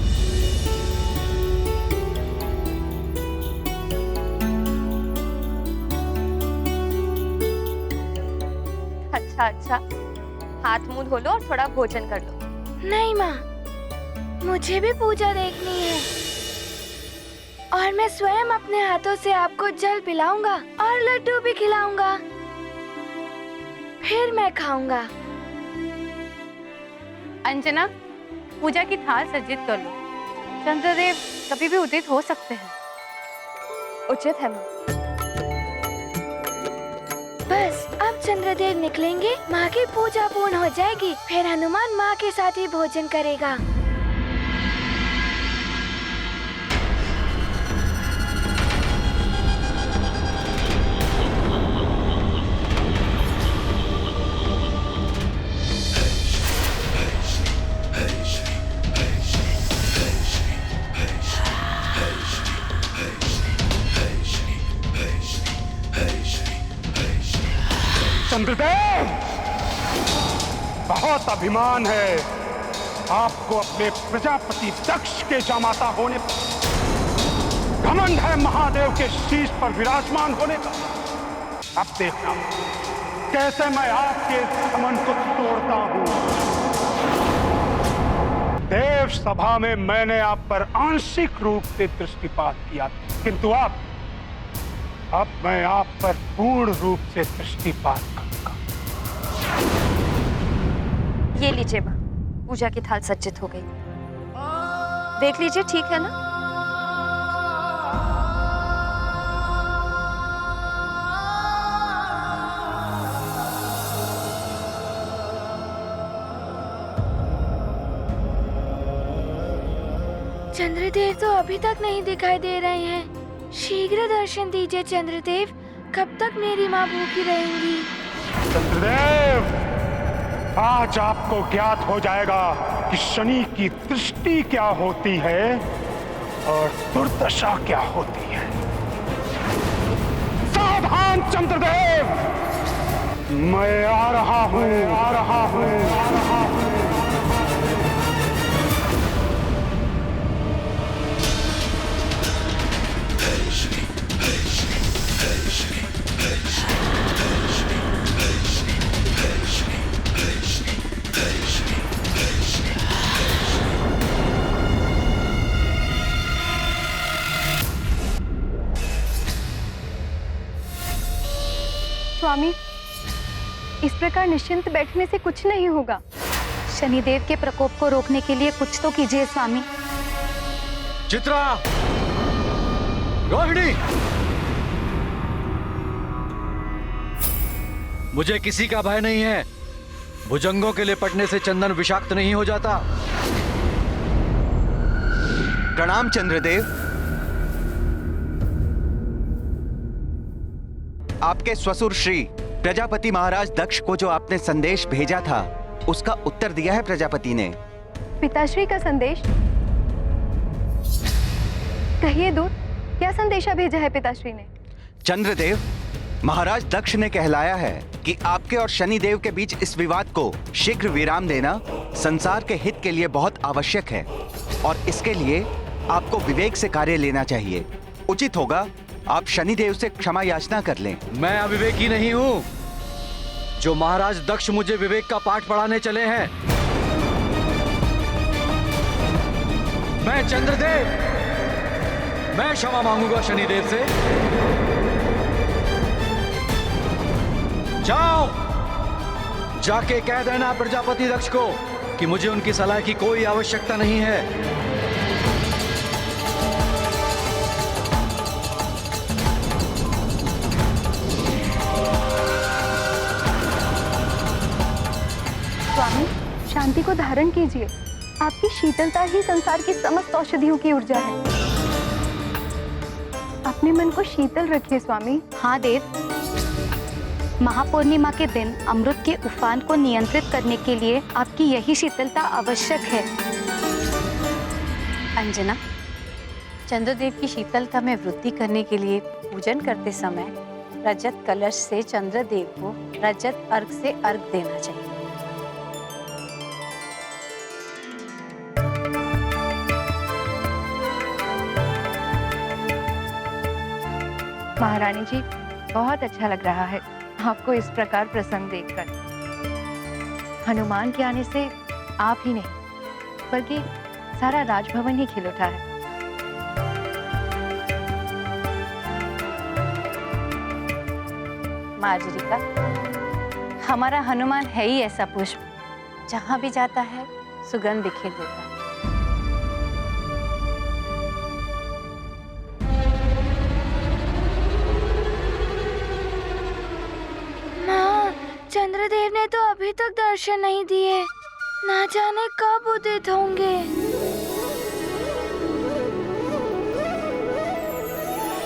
Speaker 2: अच्छा, हाथ मुंह धो लो और थोड़ा भोजन कर लो।
Speaker 3: नहीं माँ, मुझे भी पूजा देखनी है और मैं स्वयं अपने हाथों से आपको जल पिलाऊंगा और लड्डू भी खिलाऊंगा, फिर मैं खाऊंगा।
Speaker 1: अंजना, पूजा की थाल सज्जित कर लो। चंद्रदेव कभी भी उदित हो सकते हैं।
Speaker 2: उचित है माँ।
Speaker 3: बस अब चंद्रदेव निकलेंगे, माँ की पूजा पूर्ण हो जाएगी, फिर हनुमान माँ के साथ ही भोजन करेगा।
Speaker 8: चंद्रदेव, बहुत अभिमान है आपको अपने प्रजापति दक्ष के जामाता होने पर। घमंड है महादेव के शीश पर विराजमान होने का। अब देखना कैसे मैं आपके घमंड को तोड़ता हूं। देव सभा में मैंने आप पर आंशिक रूप से दृष्टिपात किया, किंतु अब मैं आप पर पूर्ण रूप से दृष्टिपात करूंगा।
Speaker 2: ये लीजिए माँ, पूजा की थाल सज्जित हो गई। देख लीजिए, ठीक है ना?
Speaker 3: चंद्रदेव तो अभी तक नहीं दिखाई दे रहे हैं। शीघ्र दर्शन दीजिए चंद्रदेव, कब तक मेरी माँ भूखी रहेंगी?
Speaker 8: चंद्रदेव, आज आपको ज्ञात हो जाएगा कि शनि की दृष्टि क्या होती है और दुर्दशा क्या होती है। सावधान चंद्रदेव, मैं आ रहा हूँ, आ रहा हूँ, आ रहा हूँ।
Speaker 10: स्वामी, इस प्रकार निश्चिंत बैठने से कुछ नहीं होगा।
Speaker 1: शनिदेव के प्रकोप को रोकने के लिए कुछ तो कीजिए स्वामी।
Speaker 5: चित्रा, रोहिणी, मुझे किसी का भय नहीं है। भुजंगों के लिपटने से चंदन विषाक्त नहीं हो जाता।
Speaker 6: प्रणाम चंद्रदेव। आपके ससुर श्री प्रजापति महाराज दक्ष को जो आपने संदेश भेजा था, उसका उत्तर दिया है प्रजापति ने।
Speaker 10: पिताश्री का संदेश? कहिए दूत, क्या संदेशा भेजा है पिताश्री ने?
Speaker 6: चंद्रदेव, महाराज दक्ष ने कहलाया है कि आपके और शनिदेव के बीच इस विवाद को शीघ्र विराम देना संसार के हित के लिए बहुत आवश्यक है और इसके लिए आपको विवेक से कार्य लेना चाहिए। उचित होगा आप शनिदेव से क्षमा याचना कर लें।
Speaker 5: मैं अविवेकी नहीं हूं। जो महाराज दक्ष मुझे विवेक का पाठ पढ़ाने चले हैं, मैं चंद्रदेव, मैं क्षमा मांगूंगा शनिदेव से। जाओ, जाके कह देना प्रजापति दक्ष को कि मुझे उनकी सलाह की कोई आवश्यकता नहीं है।
Speaker 10: स्वामी, शांति को धारण कीजिए। आपकी शीतलता ही संसार की समस्त औषधियों की ऊर्जा है। आप अपने मन को शीतल रखिए स्वामी।
Speaker 1: हाँ देव, महापूर्णिमा के दिन अमृत के उफान को नियंत्रित करने के लिए आपकी यही शीतलता आवश्यक है। अंजना, चंद्रदेव की शीतलता में वृद्धि करने के लिए पूजन करते समय रजत कलश से चंद्रदेव को रजत अर्घ से अर्घ देना चाहिए।
Speaker 10: महारानी जी, बहुत अच्छा लग रहा है आपको इस प्रकार प्रसन्न देखकर। हनुमान के आने से आप ही नहीं बल्कि सारा राजभवन ही खिल उठा है।
Speaker 1: माजरिका, हमारा हनुमान है ही ऐसा पुष्प, जहां भी जाता है सुगंध बिखेर देता है।
Speaker 3: माँ, चंद्रदेव ने तो अभी तक दर्शन नहीं दिए, ना जाने कब उदित होंगे।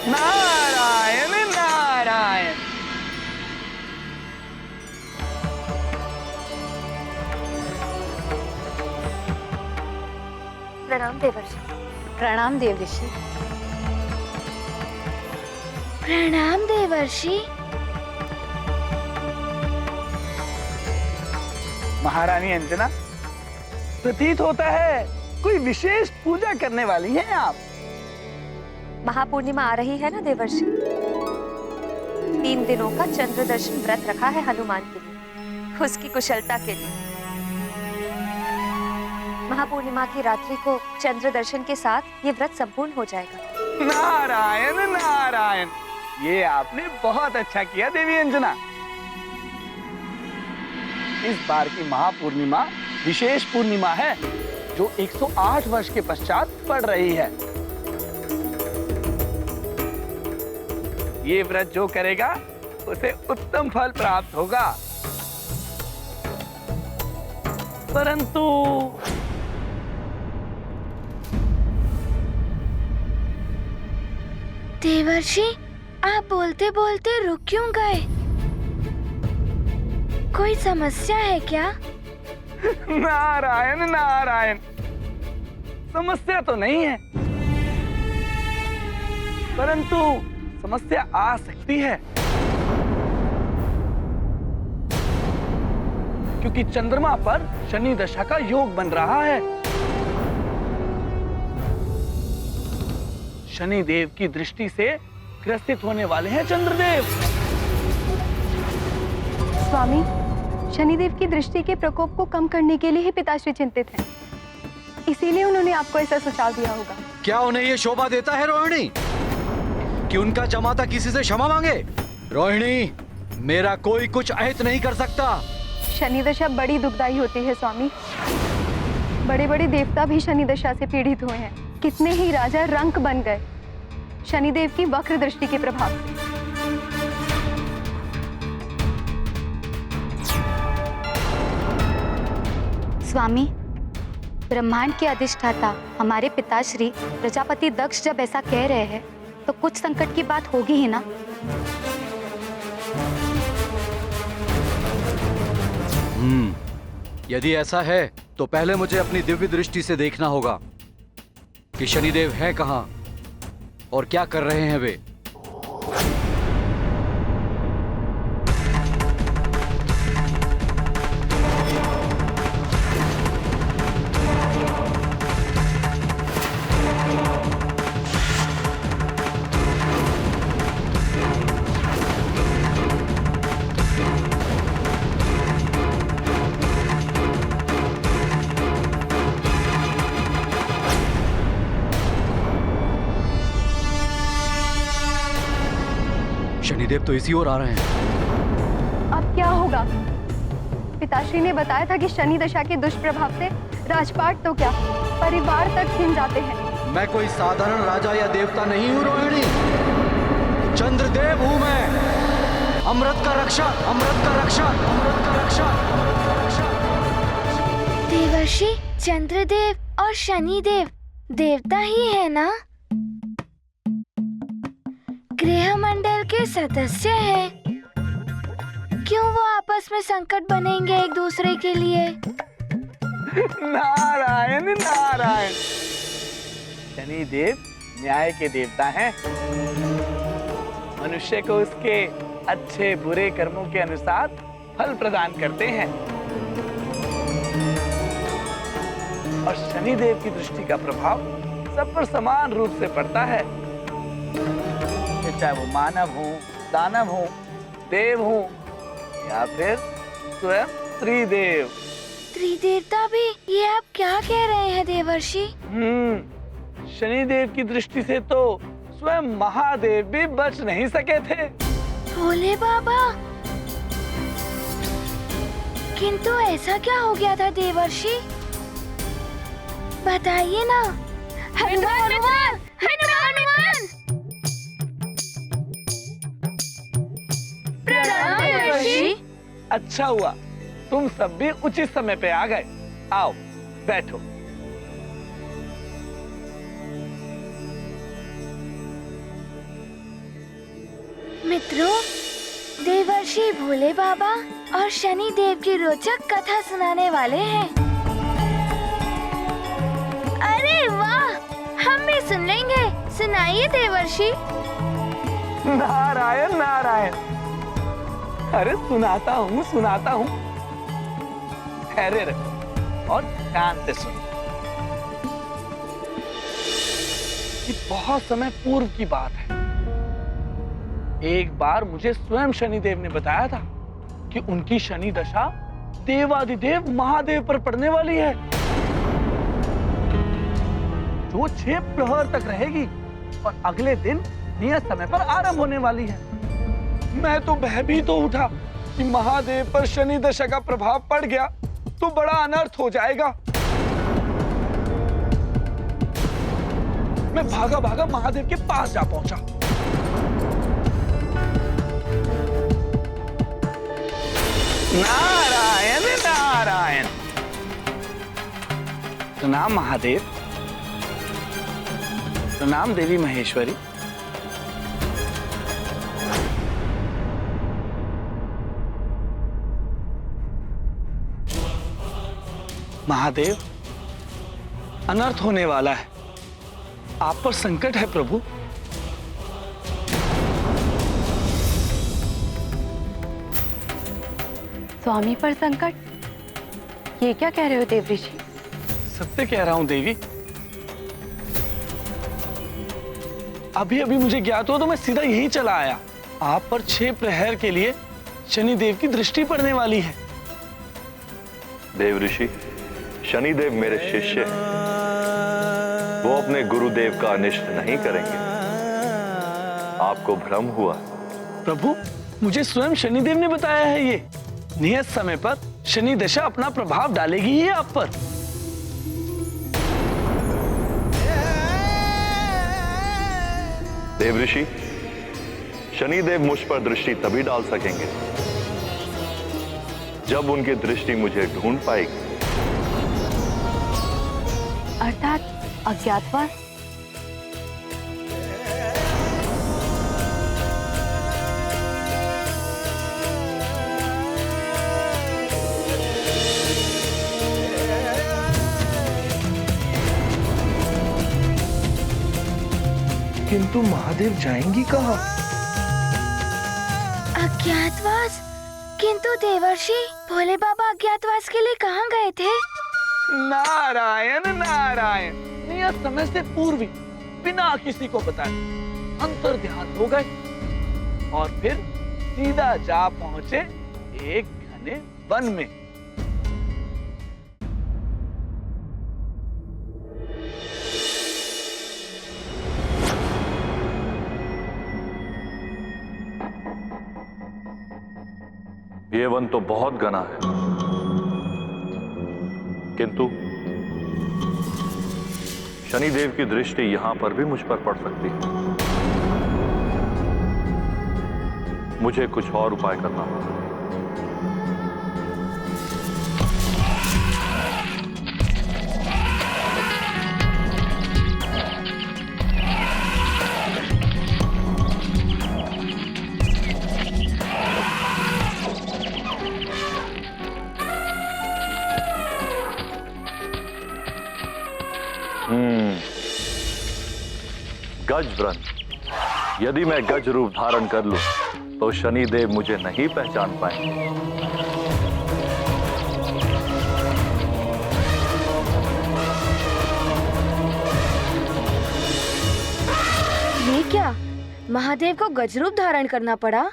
Speaker 15: नारायण नारायण।
Speaker 2: प्रणाम देवर्षि।
Speaker 1: प्रणाम देव ऋषि।
Speaker 3: प्रणाम देवर्षि।
Speaker 15: महारानी अंजना, प्रतीत होता है कोई विशेष पूजा करने वाली हैं आप।
Speaker 2: महापूर्णिमा आ रही है ना देवर्षि। 3 दिनों का चंद्र दर्शन व्रत रखा है हनुमान के लिए, उसकी कुशलता के लिए। महापूर्णिमा की रात्रि को चंद्र दर्शन के साथ ये व्रत संपूर्ण हो जाएगा।
Speaker 15: नारायण नारायण, ये आपने बहुत अच्छा किया देवी अंजना। इस बार की महापूर्णिमा विशेष पूर्णिमा है जो 108 वर्ष के पश्चात पड़ रही है। ये व्रत जो करेगा उसे उत्तम फल प्राप्त होगा। परंतु
Speaker 3: देवर्षि, आप बोलते बोलते रुक क्यों गए? कोई समस्या है क्या?
Speaker 15: नारायण नारायण, समस्या तो नहीं है, परंतु समस्या आ सकती है, क्योंकि चंद्रमा पर शनि दशा का योग बन रहा है। शनि देव की दृष्टि से ग्रसित होने वाले हैं चंद्रदेव।
Speaker 10: स्वामी, शनिदेव की दृष्टि के प्रकोप को कम करने के लिए ही पिताश्री चिंतित हैं। इसीलिए उन्होंने आपको ऐसा सुझाव दिया होगा।
Speaker 5: क्या उन्हें ये शोभा देता है रोहिणी कि उनका जमाता किसी से क्षमा मांगे? रोहिणी, मेरा कोई कुछ अहित नहीं कर सकता।
Speaker 10: शनि दशा बड़ी दुखदाई होती है स्वामी। बड़े बड़े देवता भी शनि दशा से पीड़ित हुए हैं। कितने ही राजा रंक बन गए शनिदेव की वक्र दृष्टि के प्रभाव से।
Speaker 1: स्वामी, ब्रह्मांड के अधिष्ठाता हमारे पिताश्री प्रजापति दक्ष जब ऐसा कह रहे हैं तो कुछ संकट की बात होगी ही ना।
Speaker 5: यदि ऐसा है तो पहले मुझे अपनी दिव्य दृष्टि से देखना होगा कि शनिदेव हैं कहां और क्या कर रहे हैं वे। शनिदेव तो इसी ओर आ रहे हैं।
Speaker 10: अब क्या होगा? पिताश्री ने बताया था कि शनि दशा के दुष्प्रभाव से राजपाट तो क्या परिवार तक छिन जाते हैं।
Speaker 5: मैं कोई साधारण राजा या देवता नहीं हूँ रोहिणी, चंद्रदेव हूँ मैं। अमृत का रक्षक, अमृत का रक्षक, अमृत का रक्षक।
Speaker 3: देवर्षि, चंद्रदेव और शनिदेव देवता ही है ना? गृह मंडल के सदस्य हैं। क्यों वो आपस में संकट बनेंगे एक दूसरे के लिए?
Speaker 15: नारायण नारायण। शनि देव न्याय के देवता हैं। मनुष्य को उसके अच्छे बुरे कर्मों के अनुसार फल प्रदान करते हैं और शनि देव की दृष्टि का प्रभाव सब पर समान रूप से पड़ता है, चाहे वो मानव हो, दानव हो, देव हो या फिर स्वयं त्रिदेव।
Speaker 3: त्रिदेवता भी? ये आप क्या कह रहे हैं देवर्षि?
Speaker 15: शनि देव की दृष्टि से तो स्वयं महादेव भी बच नहीं सके थे।
Speaker 3: भोले बाबा, किंतु ऐसा क्या हो गया था देवर्षि? बताइए ना। हनुमान हनुमान हनुमान हनुमान। प्रणाम देवर्षि।
Speaker 15: अच्छा हुआ तुम सब भी उचित समय पे आ गए। आओ बैठो।
Speaker 3: मित्रों, देवर्षि भोले बाबा और शनि देव की रोचक कथा सुनाने वाले हैं। अरे वाह, हम भी सुन लेंगे। सुनाइए देवर्षि।
Speaker 15: नारायण नारायण। अरे सुनाता हूँ। ठहरे रहो और ध्यान से सुनो। ये बहुत समय पूर्व की बात है। एक बार मुझे स्वयं शनिदेव ने बताया था कि उनकी शनि दशा देवादिदेव महादेव पर पड़ने वाली है, जो 6 प्रहर तक रहेगी और अगले दिन नियत समय पर आरंभ होने वाली है। मैं तो भयभीत हो उठा कि महादेव पर शनि दशा का प्रभाव पड़ गया तो बड़ा अनर्थ हो जाएगा। मैं भागा भागा महादेव के पास जा पहुंचा। नारायण नारायण। प्रणाम महादेव। प्रणाम देवी महेश्वरी। महादेव, अनर्थ होने वाला है। आप पर संकट है प्रभु।
Speaker 1: स्वामी पर संकट? ये क्या कह रहे हो देव ऋषि?
Speaker 15: सत्य कह रहा हूं देवी। अभी अभी मुझे ज्ञात हुआ तो मैं सीधा यही चला आया। आप पर 6 प्रहर के लिए शनि देव की दृष्टि पड़ने वाली है।
Speaker 4: देव ऋषि, शनिदेव मेरे शिष्य हैं। वो अपने गुरुदेव का अनिष्ट नहीं करेंगे। आपको भ्रम हुआ।
Speaker 15: प्रभु, मुझे स्वयं शनिदेव ने बताया है ये। नियत समय पर शनि दशा अपना प्रभाव डालेगी ही आप पर।
Speaker 4: देव ऋषि, शनिदेव मुझ पर दृष्टि तभी डाल सकेंगे जब उनकी दृष्टि मुझे ढूंढ पाएगी।
Speaker 1: अर्थात अज्ञातवास?
Speaker 15: किंतु महादेव जाएंगी कहाँ?
Speaker 3: अज्ञातवास? किंतु देवर्षि, भोले बाबा अज्ञातवास के लिए कहाँ गए थे?
Speaker 15: नारायण नारायण। नियत समय से पूर्व ही बिना किसी को बताए अंतर ध्यान हो गए और फिर सीधा जा पहुंचे एक घने वन में।
Speaker 4: ये वन तो बहुत घना है, किंतु शनिदेव की दृष्टि यहां पर भी मुझ पर पड़ सकती है। मुझे कुछ और उपाय करना होगा।
Speaker 5: गज व्रत। यदि मैं गज रूप धारण कर लूं, तो शनिदेव मुझे नहीं पहचान पाएंगे।
Speaker 3: ये क्या, महादेव को गजरूप धारण करना पड़ा?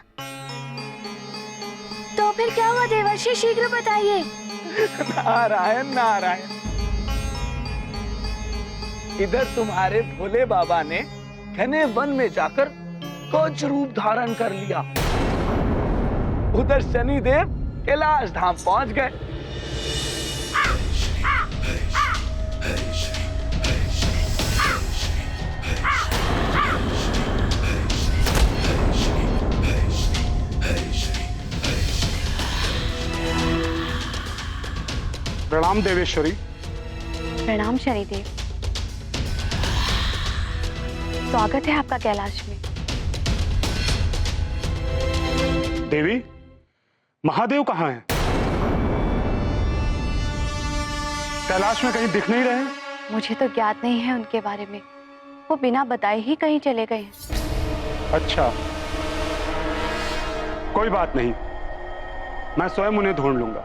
Speaker 3: तो फिर क्या हुआ देवर्षि, शीघ्र बताइए।
Speaker 15: नारायण नारायण, इधर तुम्हारे भोले बाबा ने घने वन में जाकर गज रूप धारण कर लिया, उधर शनिदेव कैलाश धाम पहुंच गए।
Speaker 8: प्रणाम देवेश्वरी।
Speaker 10: प्रणाम शनिदेव। स्वागत है आपका कैलाश में।
Speaker 8: देवी, महादेव कहाँ हैं? कैलाश में कहीं दिख नहीं रहे।
Speaker 10: मुझे तो ज्ञात नहीं है उनके बारे में, वो बिना बताए ही कहीं चले गए हैं।
Speaker 8: अच्छा, कोई बात नहीं, मैं स्वयं उन्हें ढूंढ लूंगा।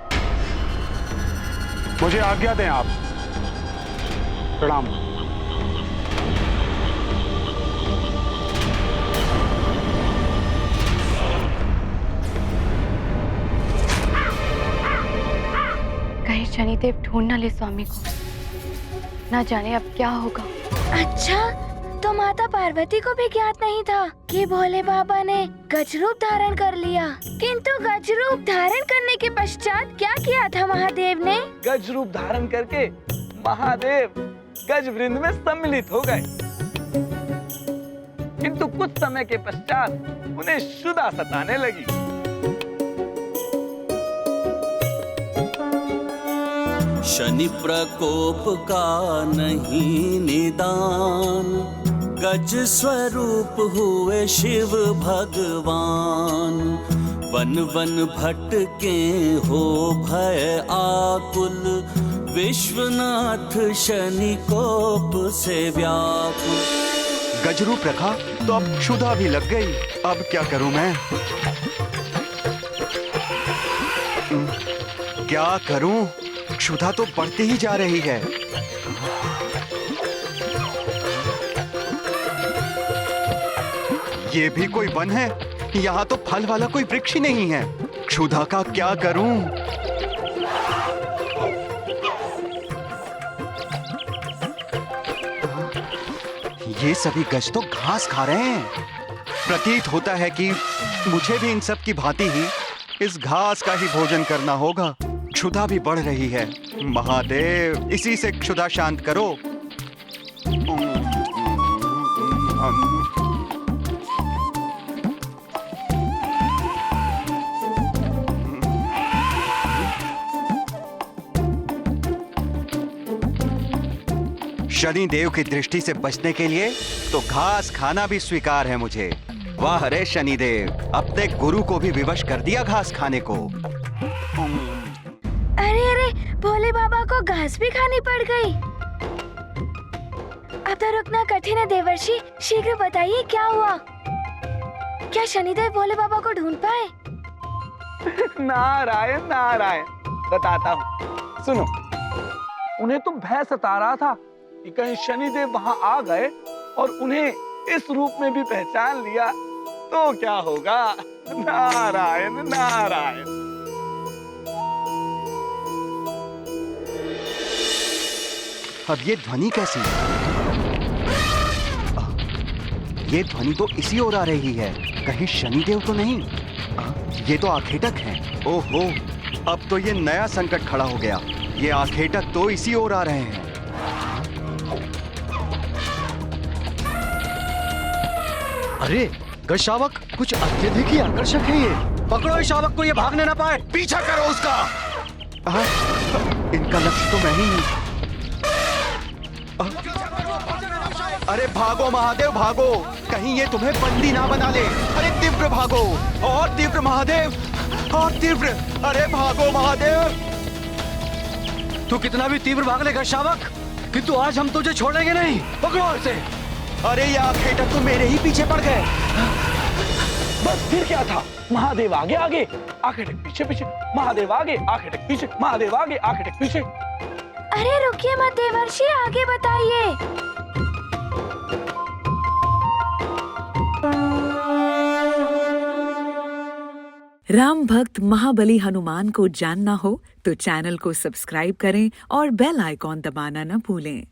Speaker 8: मुझे आज्ञा दें आप। प्रणाम।
Speaker 10: कहीं शनिदेव ढूंढ न ले स्वामी को, ना जाने अब क्या होगा।
Speaker 3: अच्छा, तो माता पार्वती को भी ज्ञात नहीं था कि भोले बाबा ने गजरूप धारण कर लिया। किंतु गजरूप धारण करने के पश्चात क्या किया था महादेव ने?
Speaker 15: गज रूप धारण करके महादेव गज वृंद में सम्मिलित हो गए, किंतु कुछ समय के पश्चात उन्हें क्षुधा सताने लगी।
Speaker 14: शनि प्रकोप का नहीं निदान, गज स्वरूप हुए शिव भगवान। वन वन भटके हो भय आकुल, विश्वनाथ शनि कोप से व्याकुल।
Speaker 6: गजरूप रखा तो अब क्षुधा भी लग गई, अब क्या करूं मैं? क्या करूं? क्षुधा तो बढ़ती ही जा रही है। ये भी कोई वन है? यहाँ तो फल वाला कोई वृक्ष ही नहीं है। क्षुधा का क्या करूं? ये सभी गज तो घास खा रहे हैं। प्रतीत होता है कि मुझे भी इन सब की भांति ही इस घास का ही भोजन करना होगा। क्षुधा भी बढ़ रही है। महादेव, इसी से क्षुधा शांत करो। शनि देव की दृष्टि से बचने के लिए तो घास खाना भी स्वीकार है मुझे। वाह रे शनि देव, अपने गुरु को भी विवश कर दिया घास खाने को।
Speaker 3: अरे अरे, भोले बाबा को घास भी खानी पड़ गई। अब तो रुकना कठिन है देवर्षि, शीघ्र बताइए क्या हुआ। क्या शनिदेव भोले बाबा को ढूंढ पाए?
Speaker 15: नारायण नारायण, बताता हूँ, सुनो। उन्हें तो भय सता रहा था कि कहीं शनिदेव वहां आ गए और उन्हें इस रूप में भी पहचान लिया तो क्या होगा। नारायण नारायण।
Speaker 6: अब ये ध्वनि कैसी? ये ध्वनि तो इसी ओर आ रही है, कहीं शनिदेव तो नहीं? ये तो आखेटक हैं। ओहो, अब तो ये नया संकट खड़ा हो गया। ये आखेटक तो इसी ओर आ रहे हैं।
Speaker 5: अरे गजशावक, कुछ अत्यधिक ही आकर्षक है ये। पकड़ो इस शावक को, ये भागने ना पाए।
Speaker 6: पीछा करो उसका। इनका लक्ष्य तो मैं ही हूं। अरे भागो महादेव भागो, कहीं ये तुम्हें बंदी ना बना ले। अरे तीव्र भागो, और तीव्र महादेव, और तीव्र। अरे भागो महादेव।
Speaker 5: तू कितना भी तीव्र भाग ले गजशावक, किंतु आज हम तुझे छोड़ेंगे नहीं। पकड़ो इसे।
Speaker 6: अरे ये आखेटक तो मेरे ही पीछे पड़ गए।
Speaker 15: बस फिर क्या था, महादेव आगे आगे आखेटक पीछे पीछे, महादेव आगे आखेटक पीछे, महादेव आगे आखेटक पीछे।
Speaker 3: अरे रुकिए मत देवर्षि, आगे बताइए।
Speaker 16: राम भक्त महाबली हनुमान को जानना हो तो चैनल को सब्सक्राइब करें और बेल आइकॉन दबाना न भूलें।